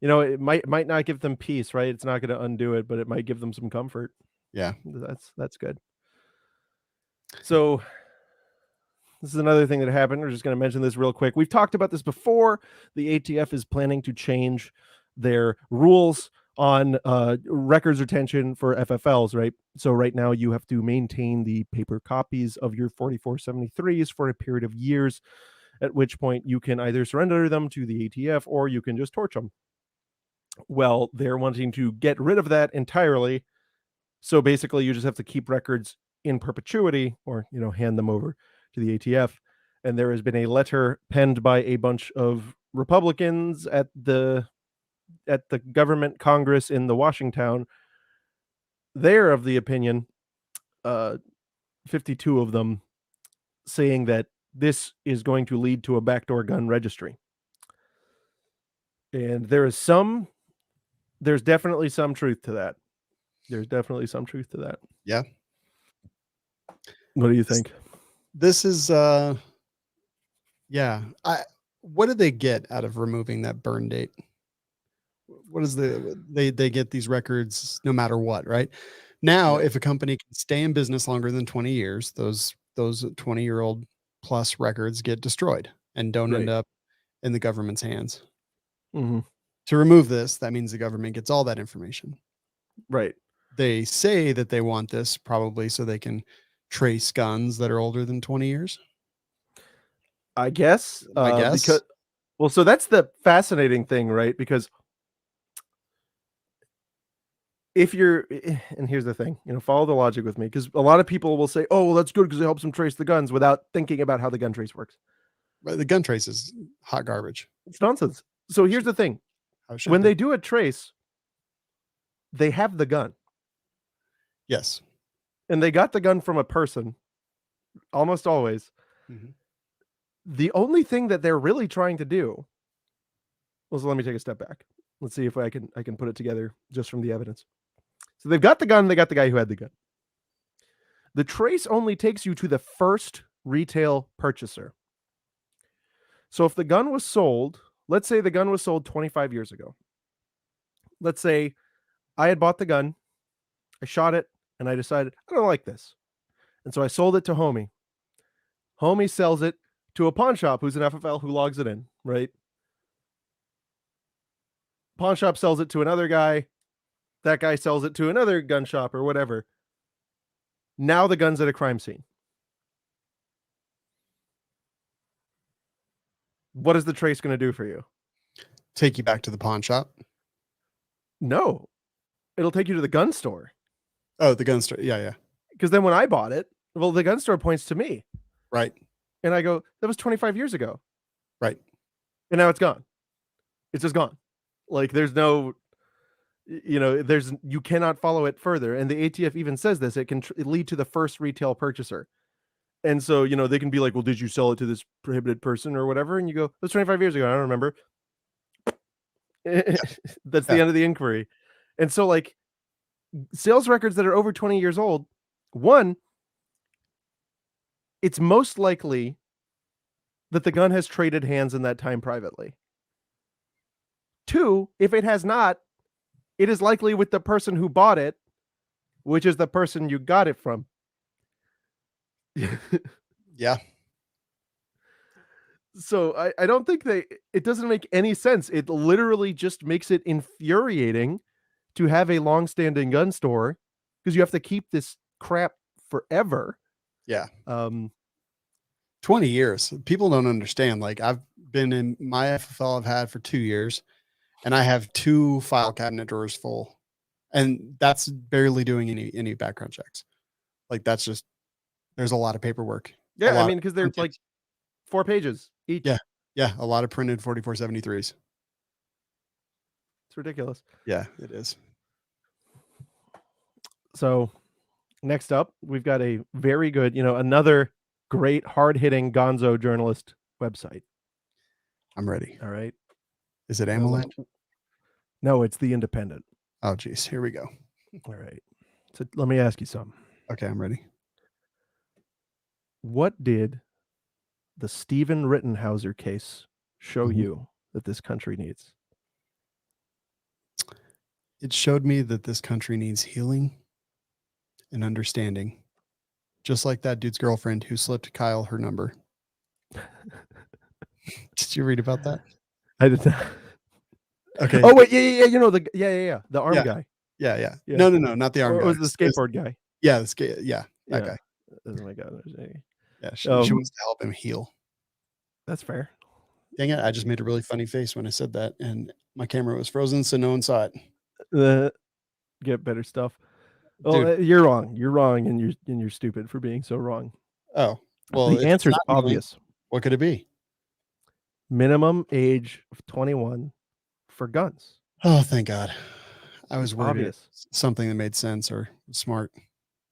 Speaker 1: it might not give them peace, right? It's not going to undo it, but it might give them some comfort.
Speaker 2: Yeah.
Speaker 1: That's good. So this is another thing that happened. We're just going to mention this real quick. We've talked about this before. The ATF is planning to change their rules on records retention for FFLs, right? So right now you have to maintain the paper copies of your 4473s for a period of years, at which point you can either surrender them to the ATF or you can just torch them. Well, they're wanting to get rid of that entirely. So basically, you just have to keep records in perpetuity, or hand them over to the ATF. And there has been a letter penned by a bunch of Republicans at the at the government Congress in the Washington, they're of the opinion, 52 of them, saying that this is going to lead to a backdoor gun registry. And there's definitely some truth to that. There's definitely some truth to that.
Speaker 2: Yeah.
Speaker 1: What do you think?
Speaker 2: This is, yeah. What did they get out of removing that burn date? What is they get these records no matter what, right? Now, if a company can stay in business longer than 20 years, those 20-year-old plus records get destroyed and don't end up in the government's hands.
Speaker 1: Mm-hmm.
Speaker 2: To remove this, that means the government gets all that information.
Speaker 1: Right.
Speaker 2: They say that they want this probably so they can trace guns that are older than 20 years.
Speaker 1: I guess. Because, well, so that's the fascinating thing, right? Because if you're, and here's the thing, follow the logic with me, because a lot of people will say, oh, well, that's good because it helps them trace the guns, without thinking about how the gun trace works.
Speaker 2: Right, the gun trace is hot garbage.
Speaker 1: It's nonsense. So here's the thing. When they do a trace, they have the gun.
Speaker 2: Yes.
Speaker 1: And they got the gun from a person, almost always.
Speaker 2: Mm-hmm.
Speaker 1: The only thing that they're really trying to do, well, so let me take a step back. Let's see if I can put it together just from the evidence. So they've got the gun, they got the guy who had the gun. The trace only takes you to the first retail purchaser. So if the gun was sold, let's say the gun was sold 25 years ago. Let's say I had bought the gun, I shot it, and I decided, I don't like this. And so I sold it to Homie. Homie sells it to a pawn shop who's an FFL who logs it in, right? Pawn shop sells it to another guy. That guy sells it to another gun shop or whatever. Now the gun's at a crime scene. What is the trace going to do for you?
Speaker 2: Take you back to the pawn shop?
Speaker 1: No. It'll take you to the gun store.
Speaker 2: Oh, the gun store. Yeah, yeah.
Speaker 1: Because then when I bought it, well, the gun store points to me.
Speaker 2: Right.
Speaker 1: And I go, that was 25 years ago.
Speaker 2: Right.
Speaker 1: And now it's gone. It's just gone. Like there's no, you cannot follow it further. And the ATF even says this, it can lead to the first retail purchaser. And so, they can be like, well, did you sell it to this prohibited person or whatever? And you go, that's 25 years ago. I don't remember. That's the end of the inquiry. And so like sales records that are over 20 years old, one, it's most likely that the gun has traded hands in that time privately. Two, if it has not, it is likely with the person who bought it, which is the person you got it from.
Speaker 2: Yeah.
Speaker 1: So I don't think it doesn't make any sense. It literally just makes it infuriating to have a long-standing gun store because you have to keep this crap forever.
Speaker 2: Yeah. 20 years. People don't understand. Like I've been in my FFL I've had for 2 years and I have 2 file cabinet drawers full, and that's barely doing any background checks. Like that's just, there's a lot of paperwork.
Speaker 1: Yeah. I mean, cause they're like 4 pages each.
Speaker 2: Yeah. Yeah. A lot of printed 4473s.
Speaker 1: It's ridiculous.
Speaker 2: Yeah, it is.
Speaker 1: So next up, we've got a very good, another great hard-hitting gonzo journalist website.
Speaker 2: I'm ready.
Speaker 1: All right.
Speaker 2: Is it Ammoland?
Speaker 1: No, it's The Independent.
Speaker 2: Oh, geez. Here we go.
Speaker 1: All right. So let me ask you something.
Speaker 2: Okay, I'm ready.
Speaker 1: What did the Stephen Rittenhauser case show you that this country needs?
Speaker 2: It showed me that this country needs healing and understanding. Just like that dude's girlfriend who slipped Kyle her number. Did you read about that?
Speaker 1: I did not.
Speaker 2: Okay.
Speaker 1: Oh wait, yeah. The arm guy.
Speaker 2: Yeah. No, not the arm guy.
Speaker 1: It was the skateboard guy.
Speaker 2: Yeah, that guy.
Speaker 1: Oh my god.
Speaker 2: Yeah, she wants to help him heal.
Speaker 1: That's fair.
Speaker 2: Dang it! I just made a really funny face when I said that, and my camera was frozen, so no one saw it.
Speaker 1: Get better stuff. Oh, you're wrong. You're wrong, and you're stupid for being so wrong.
Speaker 2: Oh, well,
Speaker 1: the answer is obvious.
Speaker 2: What could it be?
Speaker 1: Minimum age of 21 for guns.
Speaker 2: Oh, thank God. I was
Speaker 1: It's
Speaker 2: worried it
Speaker 1: obvious.
Speaker 2: was something that made sense or smart.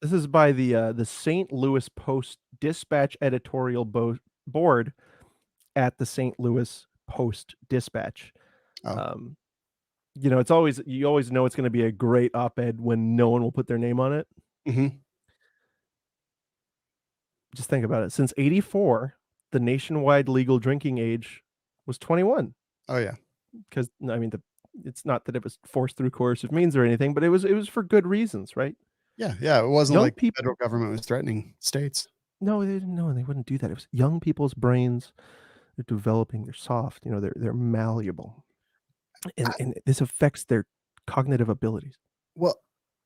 Speaker 1: This is by the St. Louis Post Dispatch editorial board at the St. Louis Post Dispatch.
Speaker 2: Oh,
Speaker 1: Um, it's always you always know it's going to be a great op-ed when no one will put their name on it.
Speaker 2: mhm.
Speaker 1: Just think about it. Since '84, the nationwide legal drinking age was 21.
Speaker 2: Oh, yeah.
Speaker 1: Because I mean, it's not that it was forced through coercive means or anything, but it was for good reasons, right?
Speaker 2: Yeah, yeah, it wasn't
Speaker 1: Young
Speaker 2: like the
Speaker 1: people,
Speaker 2: federal government was threatening states.
Speaker 1: no, they wouldn't do that. It was young people's brains. They're developing. They're soft. They're malleable,
Speaker 2: I
Speaker 1: and this affects their cognitive abilities.
Speaker 2: well,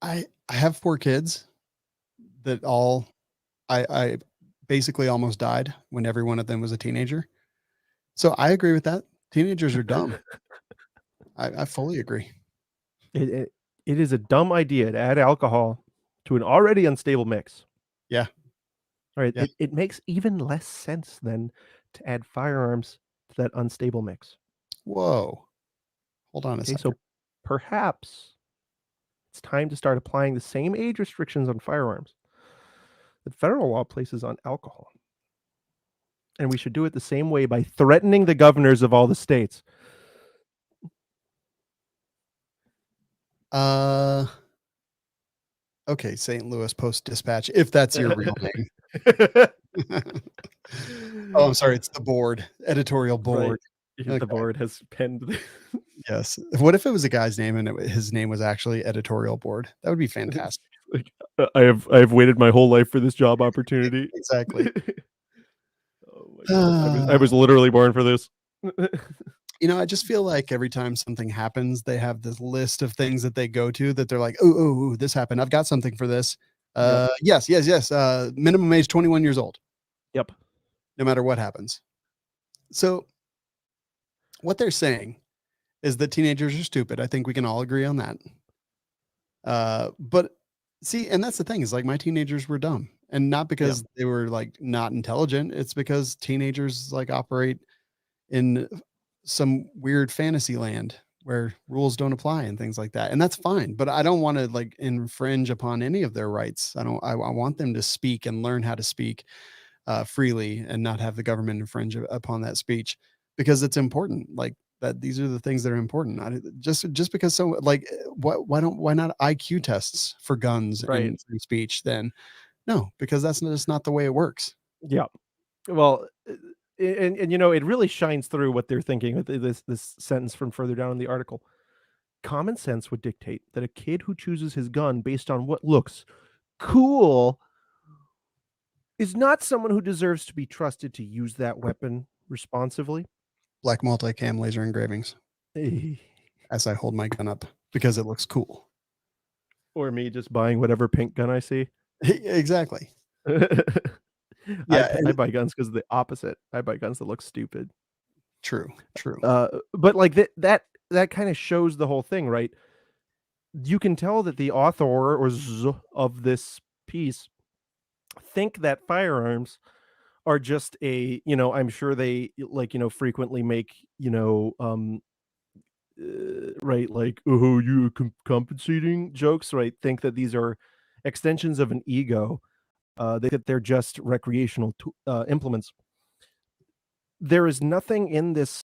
Speaker 2: I have 4 kids that all I basically almost died when every one of them was a teenager. So I agree with that. Teenagers are dumb. I fully agree.
Speaker 1: It, it it is a dumb idea to add alcohol to an already unstable mix.
Speaker 2: Yeah,
Speaker 1: All right,
Speaker 2: yeah.
Speaker 1: it makes even less sense then to add firearms to that unstable mix.
Speaker 2: Whoa. Hold on a
Speaker 1: Okay,
Speaker 2: second.
Speaker 1: so perhaps it's time to start applying the same age restrictions on firearms that federal law places on alcohol. And we should do it the same way by threatening the governors of all the states.
Speaker 2: Uh, okay, St. Louis Post Dispatch, if that's your real name. Oh, I'm sorry, it's the board, editorial
Speaker 1: Right.
Speaker 2: board.
Speaker 1: The
Speaker 2: Okay,
Speaker 1: board has penned.
Speaker 2: yes. What if it was a guy's name and his name was actually editorial board? That would be fantastic.
Speaker 1: Like, I have waited my whole life for this job opportunity.
Speaker 2: Exactly.
Speaker 1: Oh my god, I was literally born for this.
Speaker 2: I just feel like every time something happens, they have this list of things that they go to that they're like, "Oh, this happened. I've got something for this."
Speaker 1: Yep.
Speaker 2: Yes, yes, yes. Minimum age 21 years old,
Speaker 1: Yep.
Speaker 2: no matter what happens. So what they're saying is that teenagers are stupid. I think we can all agree on that. But see, and that's the thing is like my teenagers were dumb, and not
Speaker 1: Yeah.
Speaker 2: because they were like not intelligent. It's because teenagers like operate in some weird fantasy land where rules don't apply and things like that. And that's fine, but I don't want to like infringe upon any of their rights. I want them to speak and learn how to speak freely and not have the government infringe upon that speech because it's important. Like that, these are the things that are important. Not just because so like why not IQ tests for guns
Speaker 1: Right.
Speaker 2: and free speech then? No, because that's just not the way it works.
Speaker 1: Yeah. Well, and it really shines through what they're thinking with this sentence from further down in the article. Common sense would dictate that a kid who chooses his gun based on what looks cool is not someone who deserves to be trusted to use that weapon responsively.
Speaker 2: Black multicam laser engravings as I hold my gun up because it looks cool.
Speaker 1: Or me just buying whatever pink gun I see.
Speaker 2: Exactly.
Speaker 1: I
Speaker 2: Yeah,
Speaker 1: buy guns because of the opposite. I buy guns that look stupid.
Speaker 2: true, true.
Speaker 1: But like that kind of shows the whole thing, right? You can tell that the author of this piece think that firearms are just I'm sure they frequently make, right, like, oh, you compensating jokes, right? Think that these are extensions of an ego. They that they're just recreational implements. There is nothing in this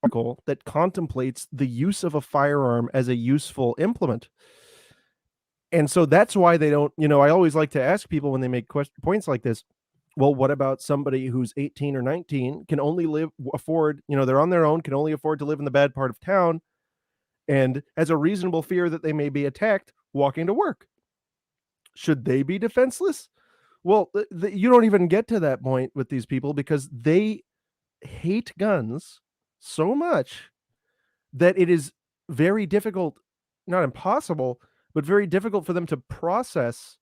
Speaker 1: article that contemplates the use of a firearm as a useful implement. And so that's why they don't, I always like to ask people when they make points like this, well, what about somebody who's 18 or 19, can only afford, they're on their own, can only afford to live in the bad part of town, and has a reasonable fear that they may be attacked walking to work? Should they be defenseless? Well, you don't even get to that point with these people because they hate guns so much that it is very difficult, not impossible, but very difficult for them to process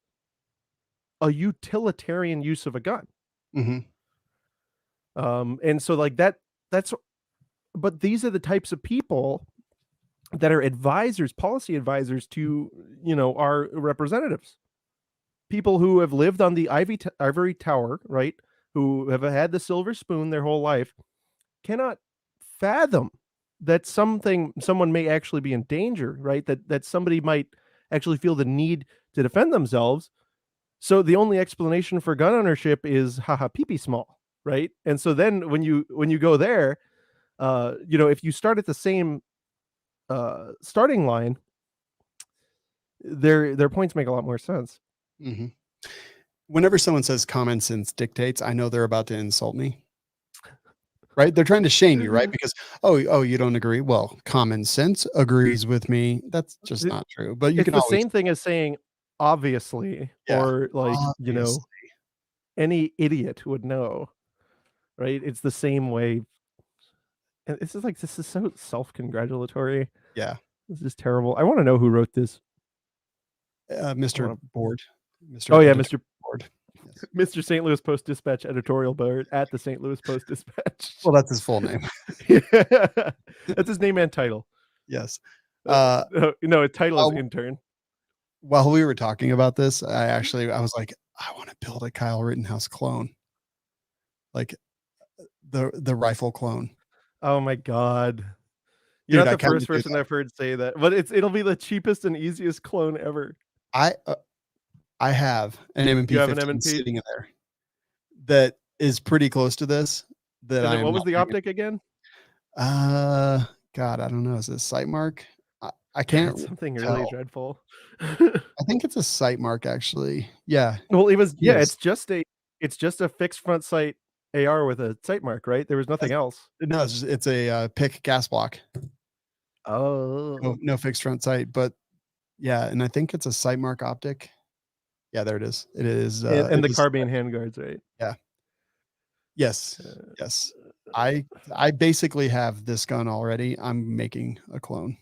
Speaker 1: a utilitarian use of a gun.
Speaker 2: Mhm.
Speaker 1: And so like that's but these are the types of people that are advisors, policy advisors to, our representatives. People who have lived on the ivory tower, right? Who have had the silver spoon their whole life, cannot fathom that someone may actually be in danger, right? That somebody might actually feel the need to defend themselves. So the only explanation for gun ownership is haha pee small, right? And so then when you go there, if you start at the same starting line, their points make a lot more sense.
Speaker 2: Hmm. Whenever someone says common sense dictates, I know they're about to insult me. Right? They're trying to shame you, right? Because, oh, you don't agree? Well, common sense agrees with me. That's just
Speaker 1: It-
Speaker 2: not true. But you
Speaker 1: It's
Speaker 2: can
Speaker 1: the
Speaker 2: always,
Speaker 1: same thing as saying obviously,
Speaker 2: yeah,
Speaker 1: or like,
Speaker 2: obviously,
Speaker 1: any idiot would know, right? It's the same way. And this is so self-congratulatory.
Speaker 2: yeah.
Speaker 1: This is terrible. I want to know who wrote this. I
Speaker 2: Mr.
Speaker 1: wanna,
Speaker 2: Board,
Speaker 1: oh
Speaker 2: Mr.
Speaker 1: yeah,
Speaker 2: Editor
Speaker 1: Mr.
Speaker 2: Board. Yes.
Speaker 1: Mr. St. Louis Post Dispatch editorial board at the St. Louis Post Dispatch.
Speaker 2: Well, that's his full name.
Speaker 1: Yeah. That's his name and title.
Speaker 2: Yes.
Speaker 1: No, his title is
Speaker 2: While,
Speaker 1: intern.
Speaker 2: while we were talking about this, I was like, I want to build a Kyle Rittenhouse clone, like the rifle clone.
Speaker 1: Oh my god. You're
Speaker 2: Dude,
Speaker 1: not
Speaker 2: I
Speaker 1: the
Speaker 2: kind
Speaker 1: first
Speaker 2: of do
Speaker 1: person
Speaker 2: that.
Speaker 1: I've heard say that, but it'll be the cheapest and easiest clone ever.
Speaker 2: I I have an M&P
Speaker 1: You have an
Speaker 2: 15
Speaker 1: M&P?
Speaker 2: sitting in there that is pretty close to this. That
Speaker 1: And
Speaker 2: I
Speaker 1: then
Speaker 2: am
Speaker 1: what was
Speaker 2: not
Speaker 1: the
Speaker 2: bringing.
Speaker 1: optic again?
Speaker 2: God, I don't know. Is it a sight mark? I can't
Speaker 1: It's something really
Speaker 2: tell.
Speaker 1: dreadful.
Speaker 2: I think it's a sight mark, actually. Yeah,
Speaker 1: Well, it was, yeah,
Speaker 2: yes.
Speaker 1: it's just a fixed front sight AR with a sight mark, right? There was nothing else.
Speaker 2: No, it's a pick gas block. No,
Speaker 1: Oh.
Speaker 2: no fixed front sight, but yeah, and I think it's a sight mark optic. Yeah, there it is. It is.
Speaker 1: And
Speaker 2: It
Speaker 1: the
Speaker 2: is.
Speaker 1: carbine handguards, right?
Speaker 2: Yeah. Yes.
Speaker 1: Uh,
Speaker 2: Yes. I basically have this gun already. I'm making a clone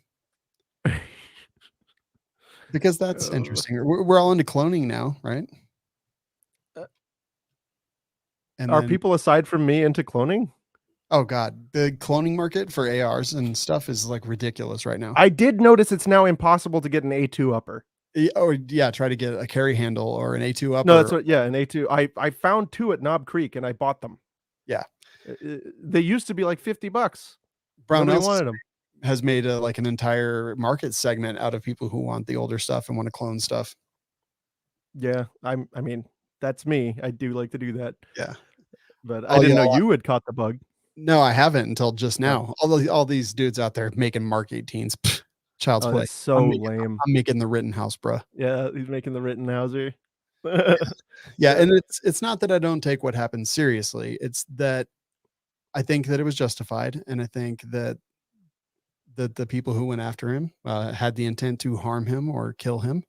Speaker 2: because that's
Speaker 1: uh,
Speaker 2: interesting. We're all into cloning now, right?
Speaker 1: uh,
Speaker 2: And
Speaker 1: are
Speaker 2: then,
Speaker 1: people aside from me into cloning?
Speaker 2: oh god, the cloning market for ARs and stuff is like ridiculous right now.
Speaker 1: I did notice it's now impossible to get an A2 upper.
Speaker 2: Or yeah, try to get a carry handle or an A2
Speaker 1: No,
Speaker 2: upper.
Speaker 1: that's what. Yeah, an A2. I found two at Knob Creek and I bought them.
Speaker 2: Yeah,
Speaker 1: They used to be like $50. Nobody
Speaker 2: Brownells
Speaker 1: wanted them.
Speaker 2: has made a, like an entire market segment out of people who want the older stuff and want to clone stuff.
Speaker 1: Yeah, I mean, that's me. I do like to do that,
Speaker 2: Yeah.
Speaker 1: but I
Speaker 2: Oh
Speaker 1: didn't
Speaker 2: yeah.
Speaker 1: know you had caught the bug.
Speaker 2: No, I haven't until just
Speaker 1: Yeah.
Speaker 2: now. All these dudes out there making Mark 18s, child's
Speaker 1: Oh,
Speaker 2: play.
Speaker 1: that's so lame.
Speaker 2: I'm making the Rittenhouse, bruh.
Speaker 1: Yeah, he's making the Rittenhauser.
Speaker 2: Yeah,
Speaker 1: Yeah.
Speaker 2: and it's not that I don't take what happened seriously. It's that I think that it was justified, and I think that the people who went after him had the intent to harm him or kill him,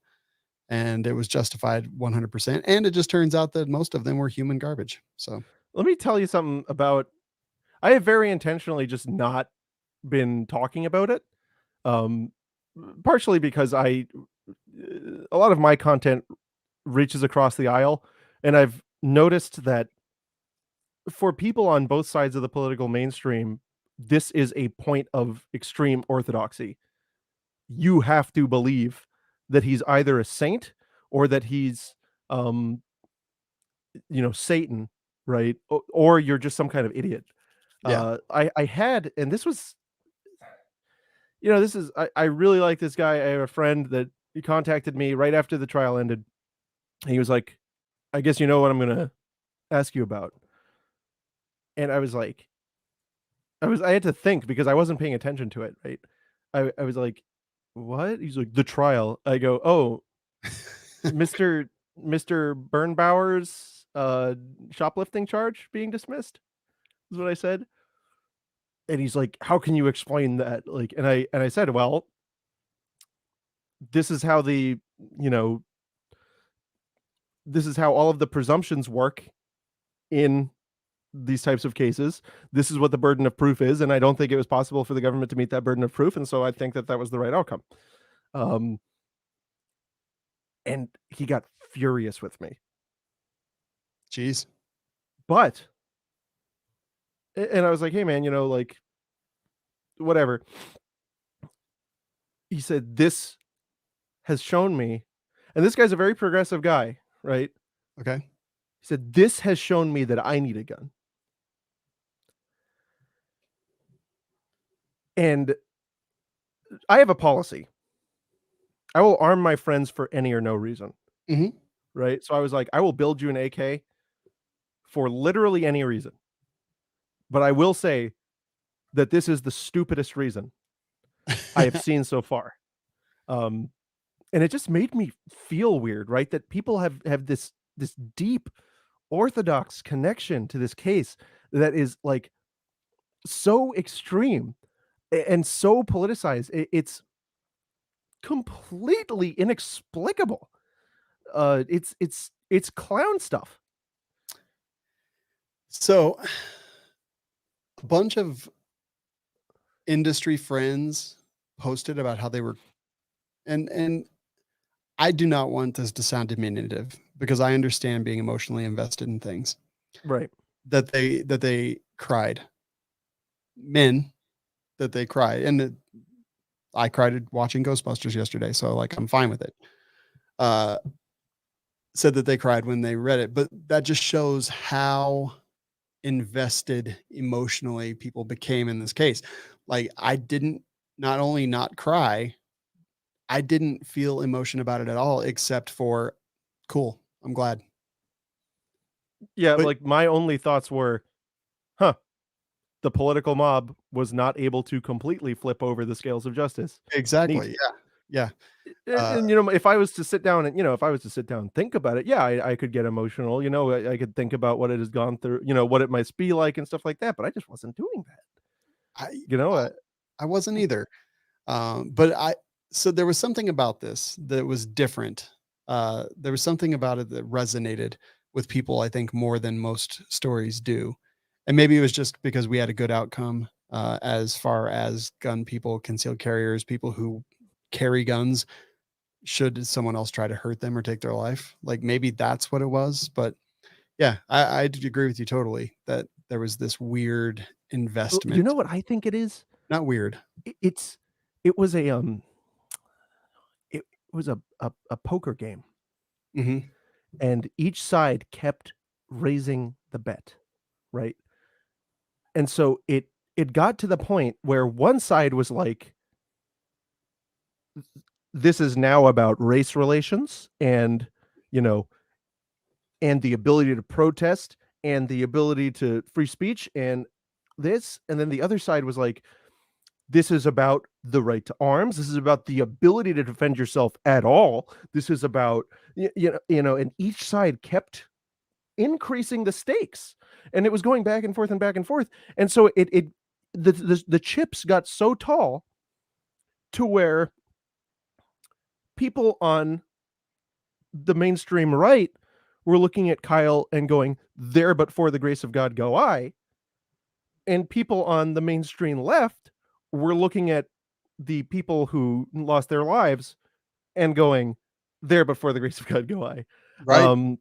Speaker 2: and it was justified 100%. And it just turns out that most of them were human garbage. So
Speaker 1: Let me tell you something about. I have very intentionally just not been talking about it. Um, Partially because a lot of my content reaches across the aisle, and I've noticed that for people on both sides of the political mainstream, this is a point of extreme orthodoxy. You have to believe that he's either a saint or that he's, um, Satan, right? Or you're just some kind of idiot.
Speaker 2: yeah,
Speaker 1: I had, and this was, this is, I really like this guy. I have a friend that he contacted me right after the trial ended. And he was like, I guess you know what I'm going to ask you about. And I was like, I had to think because I wasn't paying attention to it, right? I was like, what? He's like, the trial. I go, oh, Mr. Bernbauer's shoplifting charge being dismissed is what I said. And he's like, how can you explain that? Like, and I said, well, this is how you know, this is how all of the presumptions work in these types of cases. This is what the burden of proof is, and I don't think it was possible for the government to meet that burden of proof, and so I think that that was the right outcome. Um, and he got furious with me.
Speaker 2: jeez,
Speaker 1: But and I was like, "Hey man, like whatever." He said, "This has shown me," and this guy's a very progressive guy, right?
Speaker 2: okay,
Speaker 1: He said, "This has shown me that I need a gun." And I have a policy. I will arm my friends for any or no reason.
Speaker 2: Mhm.
Speaker 1: Right? So I was like, I will build you an AK for literally any reason. But I will say that this is the stupidest reason I have seen so far. Um, and it just made me feel weird, right? That people have this deep orthodox connection to this case that is like so extreme and so politicized. It's completely inexplicable. It's clown stuff.
Speaker 2: So a bunch of industry friends posted about how they were, and I do not want this to sound diminutive because I understand being emotionally invested in things,
Speaker 1: Right.
Speaker 2: that they cried. Men that they cried, and I cried watching Ghostbusters yesterday, so like I'm fine with it. Uh, said that they cried when they read it, but that just shows how invested emotionally people became in this case. Like I didn't not only not cry, I didn't feel emotion about it at all, except for cool. I'm glad.
Speaker 1: Yeah,
Speaker 2: But
Speaker 1: like my only thoughts were, huh, the political mob was not able to completely flip over the scales of justice. Neat.
Speaker 2: exactly. Yeah. Yeah.
Speaker 1: And, if I was to sit down and, if I was to sit down and think about it, yeah, I could get emotional. I could think about what it has gone through, what it might be like and stuff like that. But I just wasn't doing that.
Speaker 2: I
Speaker 1: You know, uh,
Speaker 2: I wasn't either. But so there was something about this that was different. There was something about it that resonated with people, I think, more than most stories do. And maybe it was just because we had a good outcome as far as gun people, concealed carriers, people who carry guns, should someone else try to hurt them or take their life. Like maybe that's what it was. But yeah, I do agree with you totally that there was this weird
Speaker 1: you know
Speaker 2: investment.
Speaker 1: what I think it is?
Speaker 2: Not weird.
Speaker 1: It's it was it was a poker game,
Speaker 2: Hmm.
Speaker 1: and each side kept raising the bet, right? And so it got to the point where one side was like, this is now about race relations and, you know, and the ability to protest and the ability to free speech and this. And then the other side was like, this is about the right to arms. This is about the ability to defend yourself at all. This is about, and each side kept increasing the stakes, and it was going back and forth and back and forth. And so the chips got so tall to where people on the mainstream right were looking at Kyle and going, there but for the grace of God go I. And people on the mainstream left were looking at the people who lost their lives and going, there but for the grace of God go I.
Speaker 2: Right.
Speaker 1: Um,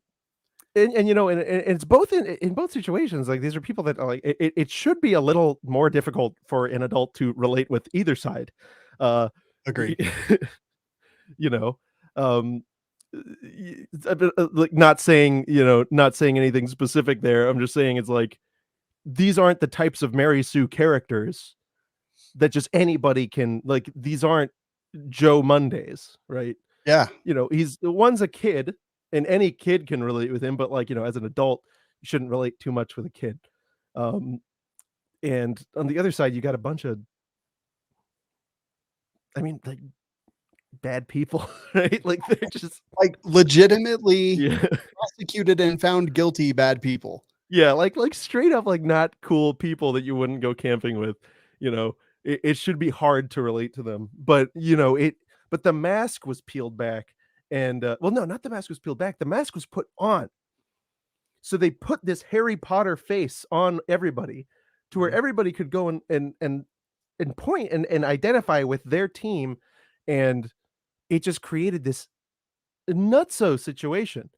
Speaker 1: and it's both in both situations. Like these are people that are like it should be a little more difficult for an adult to relate with either side. Uh,
Speaker 2: Agreed.
Speaker 1: you know, um, like not saying anything specific there. I'm just saying it's like these aren't the types of Mary Sue characters that just anybody can like. These aren't Joe Mondays, right?
Speaker 2: Yeah.
Speaker 1: He's one's a kid, and any kid can relate with him, but like, as an adult, you shouldn't relate too much with a kid. Um, and on the other side, you got a bunch of, I mean, like bad people, right? Like they're just,
Speaker 2: Like legitimately
Speaker 1: yeah,
Speaker 2: prosecuted and found guilty bad people.
Speaker 1: yeah, like straight up, like not cool people that you wouldn't go camping with. It should be hard to relate to them, but but the mask was peeled back, and well, no, not the mask was peeled back. The mask was put on. So they put this Harry Potter face on everybody to where
Speaker 2: Mhm.
Speaker 1: everybody could go and point and identify with their team. And it just created this nutso situation.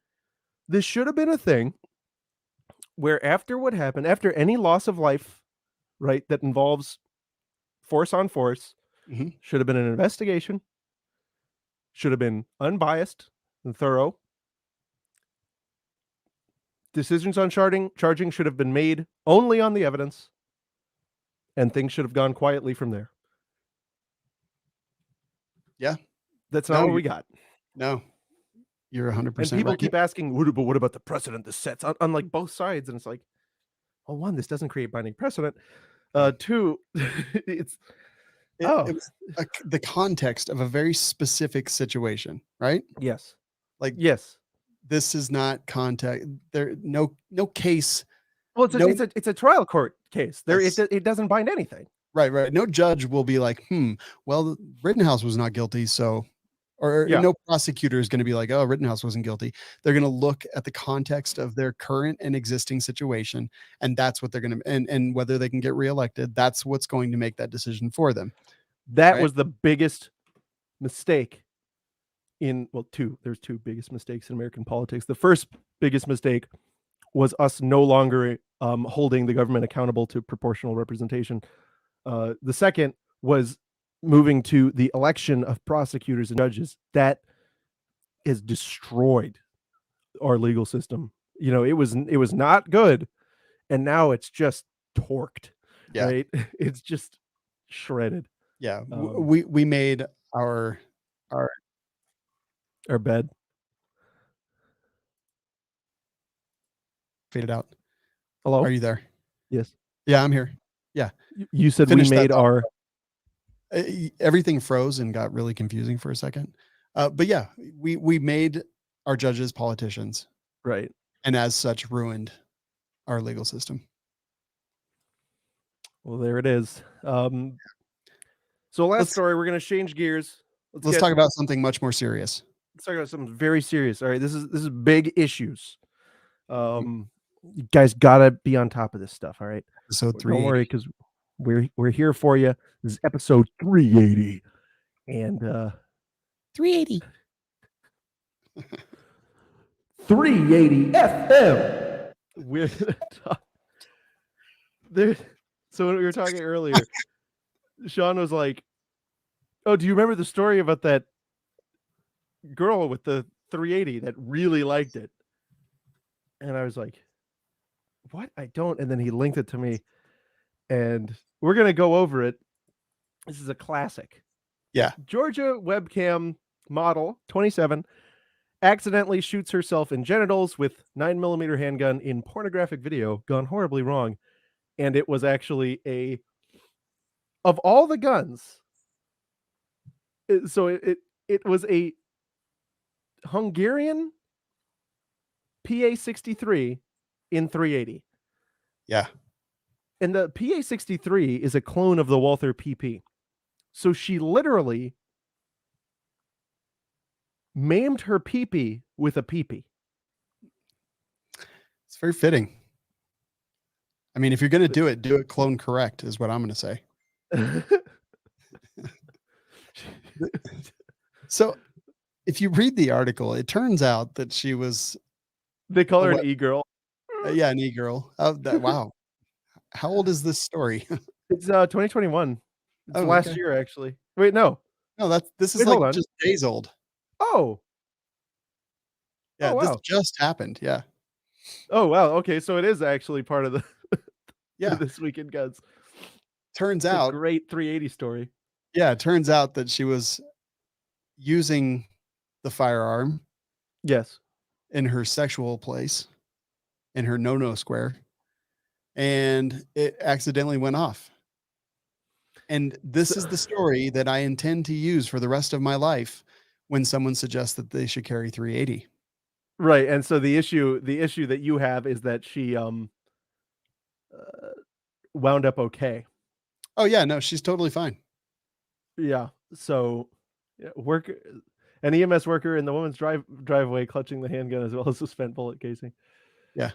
Speaker 1: This should have been a thing where after what happened, after any loss of life, right, that involves force on force,
Speaker 2: Mhm.
Speaker 1: should have been an investigation, should have been unbiased and thorough. Decisions on charging should have been made only on the evidence, and things should have gone quietly from there.
Speaker 2: Yeah.
Speaker 1: That's not
Speaker 2: No,
Speaker 1: what we got.
Speaker 2: no, you're 100%
Speaker 1: And people
Speaker 2: right.
Speaker 1: keep asking, what about the precedent this sets on like both sides? And it's like, well, one, this doesn't create binding precedent. Two, it's
Speaker 2: It was the context of a very specific situation, right?
Speaker 1: yes,
Speaker 2: Like
Speaker 1: yes.
Speaker 2: this is not context. There, no case.
Speaker 1: Well,
Speaker 2: No,
Speaker 1: it's a trial court case.
Speaker 2: yes,
Speaker 1: It doesn't bind anything.
Speaker 2: right, right. No judge will be like, well, Rittenhouse was not guilty, so, or
Speaker 1: Yeah,
Speaker 2: no prosecutor is going to be like, oh, Rittenhouse wasn't guilty. They're going to look at the context of their current and existing situation, and that's what they're going to, and whether they can get reelected, that's what's going to make that decision for them.
Speaker 1: that
Speaker 2: Right?
Speaker 1: was the biggest mistake there's two biggest mistakes in American politics. The first biggest mistake was us no longer holding the government accountable to proportional representation. The second was moving to the election of prosecutors and judges. That has destroyed our legal system. You know, it was not good, and now it's just torqued.
Speaker 2: Yeah.
Speaker 1: Right? It's just shredded.
Speaker 2: Yeah. We made our
Speaker 1: Our bed.
Speaker 2: faded out.
Speaker 1: Hello?
Speaker 2: Are you there?
Speaker 1: Yes.
Speaker 2: Yeah, I'm here. Yeah.
Speaker 1: You said
Speaker 2: Finish
Speaker 1: we
Speaker 2: that
Speaker 1: made
Speaker 2: thought.
Speaker 1: our
Speaker 2: Everything froze and got really confusing for a second. But yeah, we made our judges politicians,
Speaker 1: right.
Speaker 2: and as such ruined our legal system.
Speaker 1: Well, there it is. So last story, we're gonna change gears.
Speaker 2: Let's talk about something much more serious.
Speaker 1: Let's talk about something very serious. All right, this is big issues. You guys gotta be on top of this stuff. All right.
Speaker 2: Episode
Speaker 1: Don't worry, because we're here for you. This is episode 380, and
Speaker 2: 380.
Speaker 1: 380 FM. We're gonna talk there. So when we were talking earlier, Sean was like, "Oh, do you remember the story about that girl with the 380 that really liked it?" And I was like, "What? I don't." And then he linked it to me, and we're gonna go over it. This is a classic.
Speaker 2: Yeah.
Speaker 1: Georgia webcam model 27 accidentally shoots herself in genitals with 9mm handgun in pornographic video gone horribly wrong. And it was actually of all the guns, it was a Hungarian PA-63 in 380.
Speaker 2: Yeah.
Speaker 1: And the PA-63 is a clone of the Walther PP. So she literally maimed her PP with a PP.
Speaker 2: It's very fitting. I mean, if you're going to do it clone correct is what I'm going to say. So if you read the article, it turns out that she was...
Speaker 1: They call her an Egirl.
Speaker 2: Yeah, an Egirl. Oh, wow. How old is this story?
Speaker 1: It's 2021. It's last year, actually. Wait, no.
Speaker 2: No, this is like just days old.
Speaker 1: Oh.
Speaker 2: Yeah,
Speaker 1: oh, wow.
Speaker 2: This just happened. Yeah.
Speaker 1: Oh, wow. Okay, so it is actually part of the
Speaker 2: yeah
Speaker 1: This Week in Guns.
Speaker 2: Turns
Speaker 1: it's
Speaker 2: out
Speaker 1: a great 380 story.
Speaker 2: Yeah, it turns out that she was using the firearm.
Speaker 1: Yes.
Speaker 2: In her sexual place, in her no-no square, and it accidentally went off. And this is the story that I intend to use for the rest of my life when someone suggests that they should carry 380.
Speaker 1: Right, and so the issue that you have is that she wound up okay.
Speaker 2: Oh yeah, no, she's totally fine.
Speaker 1: Yeah. So an EMS worker in the woman's driveway clutching the handgun as well as the spent bullet casing.
Speaker 2: Yeah.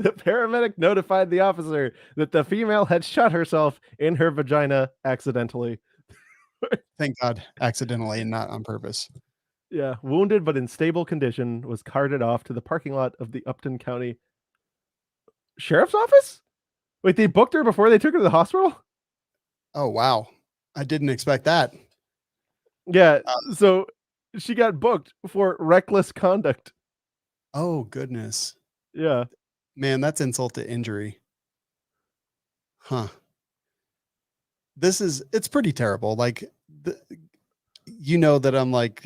Speaker 1: The paramedic notified the officer that the female had shot herself in her vagina accidentally.
Speaker 2: Thank God, accidentally and not on purpose.
Speaker 1: Yeah, wounded but in stable condition, was carted off to the parking lot of the Upton County Sheriff's Office? Wait, they booked her before they took her to the hospital?
Speaker 2: Oh, wow. I didn't expect that.
Speaker 1: Yeah, so she got booked for reckless conduct.
Speaker 2: Oh, goodness.
Speaker 1: Yeah.
Speaker 2: Man, that's insult to injury. Huh. It's pretty terrible. Like, you know that I'm like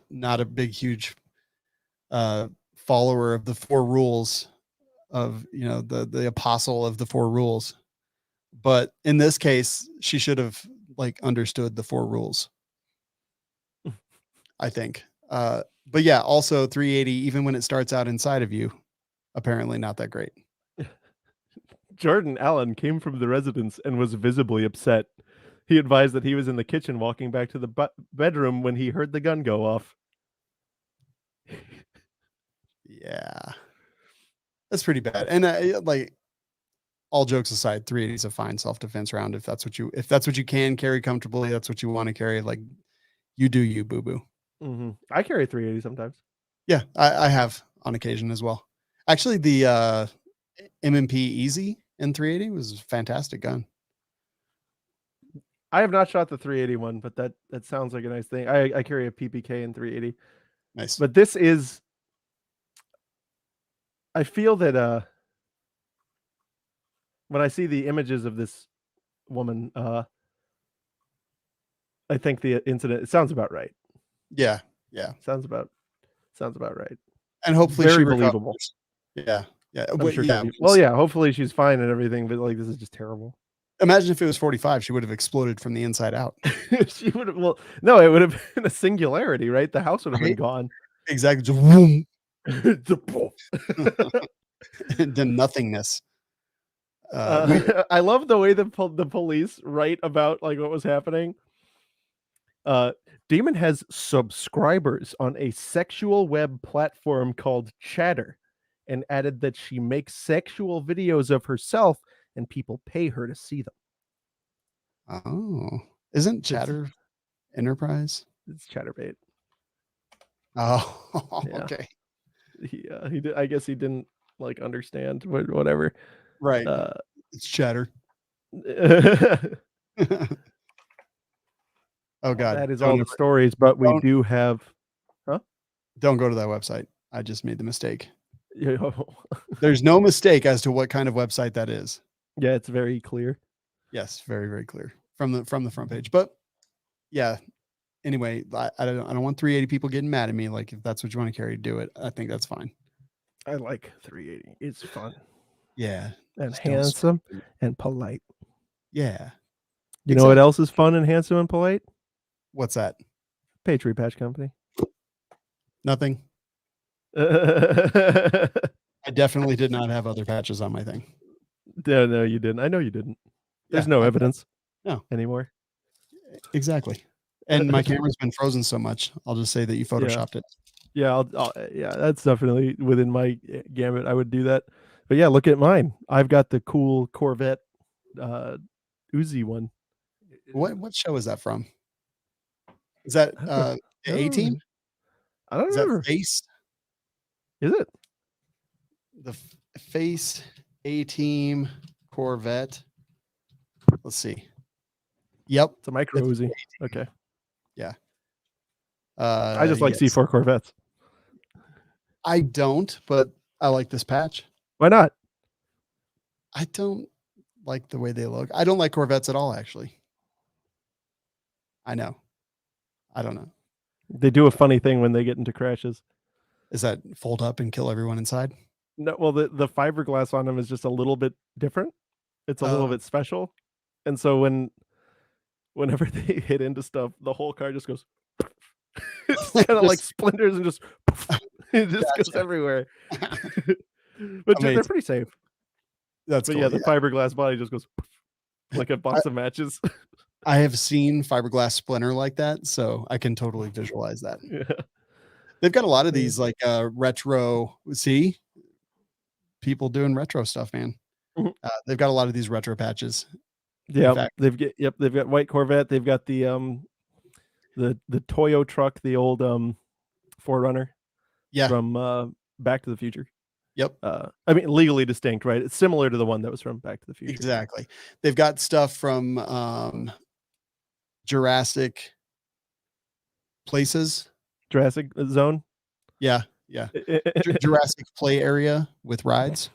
Speaker 2: not a big, huge follower of the 4 rules of, you know, the apostle of the 4 rules. But in this case, she should have like understood the 4 rules, I think. But yeah, also 380, even when it starts out inside of you, apparently not that great.
Speaker 1: Jordan Allen came from the residence and was visibly upset. He advised that he was in the kitchen walking back to the bedroom when he heard the gun go off.
Speaker 2: Yeah. That's pretty bad. And like, all jokes aside, 380 is a fine self-defense round. If that's what you can carry comfortably, that's what you want to carry. Like, you do you, boo boo.
Speaker 1: Mm-hmm. I carry 380 sometimes.
Speaker 2: Yeah, I have on occasion as well. Actually, the M&P Easy in 380 was a fantastic gun.
Speaker 1: I have not shot the 380 one, but that sounds like a nice thing. I carry a PPK in 380.
Speaker 2: Nice.
Speaker 1: But this is, I feel that when I see the images of this woman, I think the incident, it sounds about right.
Speaker 2: Yeah.
Speaker 1: Sounds about right.
Speaker 2: And hopefully
Speaker 1: very
Speaker 2: she
Speaker 1: believable.
Speaker 2: Yeah.
Speaker 1: I'm sure well, yeah, hopefully she's fine and everything, but like, this is just terrible.
Speaker 2: Imagine if it was 45, she would have exploded from the inside out.
Speaker 1: She would have, well, no, it would have been a singularity, right? The house would have been gone.
Speaker 2: Exactly. Just whoom.
Speaker 1: And
Speaker 2: then nothingness.
Speaker 1: I love the way the police write about like what was happening. Demon has subscribers on a sexual web platform called Chatter, and added that she makes sexual videos of herself and people pay her to see them.
Speaker 2: Oh, isn't Chatter Enterprise?
Speaker 1: It's Chatterbait.
Speaker 2: Oh, yeah. Okay.
Speaker 1: He did. I guess he didn't like understand whatever.
Speaker 2: Right. It's Chatter. Oh God,
Speaker 1: that is all the stories. But we do have. Huh?
Speaker 2: Don't go to that website. I just made the mistake. There's no mistake as to what kind of website that is.
Speaker 1: Yeah, it's very clear.
Speaker 2: Yes, very, very clear from the front page. But yeah, anyway, I don't want 380 people getting mad at me. Like, if that's what you want to carry, do it. I think that's fine.
Speaker 1: I like 380. It's fun.
Speaker 2: Yeah,
Speaker 1: and handsome and polite.
Speaker 2: Yeah.
Speaker 1: You know what else is fun and handsome and polite?
Speaker 2: What's that?
Speaker 1: Patriot Patch Company.
Speaker 2: Nothing. I definitely did not have other patches on my thing.
Speaker 1: No, you didn't. I know you didn't. There's no evidence.
Speaker 2: No.
Speaker 1: Anymore.
Speaker 2: Exactly. And my camera's been frozen so much. I'll just say that you photoshopped it.
Speaker 1: Yeah, yeah, that's definitely within my gamut. I would do that. But yeah, look at mine. I've got the cool Corvette Uzi one.
Speaker 2: What show is that from? Is that the A-Team?
Speaker 1: I don't know.
Speaker 2: Is that Face?
Speaker 1: Is it?
Speaker 2: The Face A-Team Corvette. Let's see. Yep.
Speaker 1: It's a micro Uzi. Okay.
Speaker 2: Yeah.
Speaker 1: I just like C4 Corvettes.
Speaker 2: I don't, but I like this patch.
Speaker 1: Why not?
Speaker 2: I don't like the way they look. I don't like Corvettes at all, actually. I know. I don't know.
Speaker 1: They do a funny thing when they get into crashes.
Speaker 2: Is that fold up and kill everyone inside?
Speaker 1: No, well, the fiberglass on them is just a little bit different. It's a little bit special. And so whenever they hit into stuff, the whole car just goes it's kind of like splinters and just it just goes everywhere. But they're pretty safe.
Speaker 2: That's cool.
Speaker 1: Yeah, the fiberglass body just goes like a box of matches.
Speaker 2: I have seen fiberglass splinter like that, so I can totally visualize that.
Speaker 1: Yeah.
Speaker 2: They've got a lot of these like retro. See, people doing retro stuff, man.
Speaker 1: Mm-hmm.
Speaker 2: They've got a lot of these retro patches.
Speaker 1: Yeah, they've got white Corvette. They've got the Toyo truck, the old 4Runner.
Speaker 2: Yeah,
Speaker 1: from Back to the Future.
Speaker 2: Yep.
Speaker 1: I mean, legally distinct, right? It's similar to the one that was from Back to the Future.
Speaker 2: Exactly. They've got stuff from Jurassic Places.
Speaker 1: Jurassic Zone.
Speaker 2: Yeah. Jurassic Play Area with rides.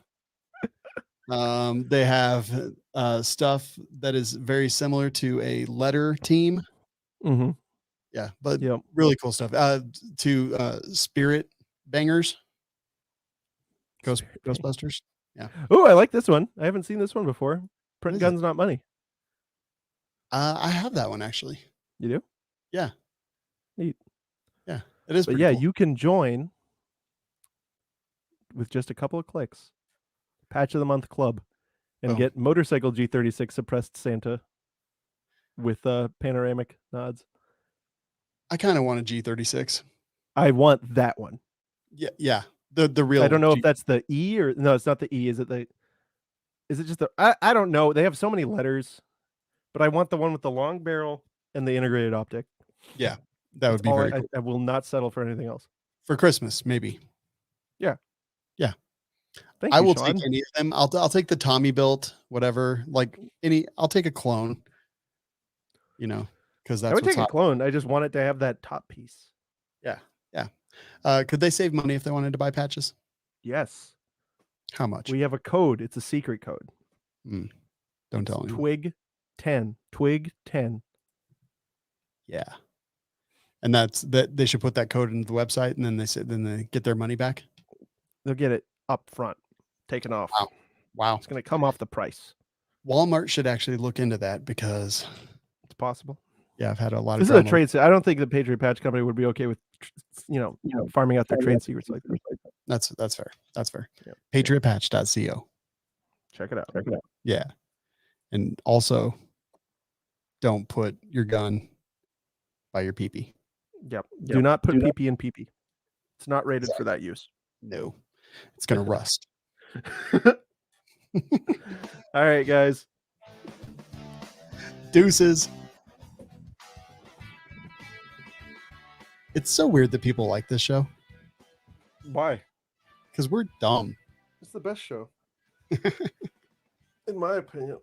Speaker 2: They have stuff that is very similar to a letter team
Speaker 1: Mm-hmm.
Speaker 2: Yeah, but
Speaker 1: Yep.
Speaker 2: really cool stuff. To Spirit Bangers, Ghostbusters. Yeah.
Speaker 1: Oh, I like this one. I haven't seen this one before. Print
Speaker 2: is
Speaker 1: guns, not money.
Speaker 2: I have that one actually.
Speaker 1: You do?
Speaker 2: Yeah.
Speaker 1: Neat.
Speaker 2: Yeah, it is
Speaker 1: But
Speaker 2: pretty
Speaker 1: yeah,
Speaker 2: cool.
Speaker 1: you can join with just a couple of clicks. Patch of the Month Club, and
Speaker 2: Boom.
Speaker 1: get Motorcycle G36 Suppressed Santa with panoramic nods.
Speaker 2: I kind of want a G36.
Speaker 1: I want that one.
Speaker 2: Yeah. The real.
Speaker 1: I don't know if that's the E or no, it's not the E. Is it just the? I don't know. They have so many letters, but I want the one with the long barrel and the integrated optic.
Speaker 2: Yeah, that would be very cool.
Speaker 1: I will not settle for anything else.
Speaker 2: For Christmas, maybe.
Speaker 1: Yeah.
Speaker 2: Yeah.
Speaker 1: Thank you,
Speaker 2: I will
Speaker 1: Sean.
Speaker 2: take any of them. I'll take the Tommy built, whatever. Like I'll take a clone. Because that's
Speaker 1: I would
Speaker 2: what's
Speaker 1: take a
Speaker 2: hot.
Speaker 1: clone. I just want it to have that top piece.
Speaker 2: Yeah. Could they save money if they wanted to buy patches?
Speaker 1: Yes.
Speaker 2: How much?
Speaker 1: We have a code. It's a secret code.
Speaker 2: Don't tell me.
Speaker 1: Twig 10. Twig 10.
Speaker 2: Yeah. And that's that they should put that code into the website, and then they get their money back.
Speaker 1: They'll get it up front, taken off.
Speaker 2: Wow.
Speaker 1: It's going to come off the price.
Speaker 2: Walmart should actually look into that because
Speaker 1: it's possible.
Speaker 2: Yeah, I've had a lot
Speaker 1: this
Speaker 2: of.
Speaker 1: This is a trade secret. I don't think the Patriot Patch Company would be okay with, farming out their trade secrets like that.
Speaker 2: That's fair. That's fair.
Speaker 1: Yep.
Speaker 2: Patriotpatch.co.
Speaker 1: Check it out.
Speaker 2: Yeah, and also, don't put your gun by your pee-pee.
Speaker 1: Yep. Do not put pee-pee in pee-pee. It's not rated for that use.
Speaker 2: No, it's gonna rust.
Speaker 1: All right, guys.
Speaker 2: Deuces. It's so weird that people like this show.
Speaker 1: Why?
Speaker 2: Because we're dumb.
Speaker 1: It's the best show. In my opinion.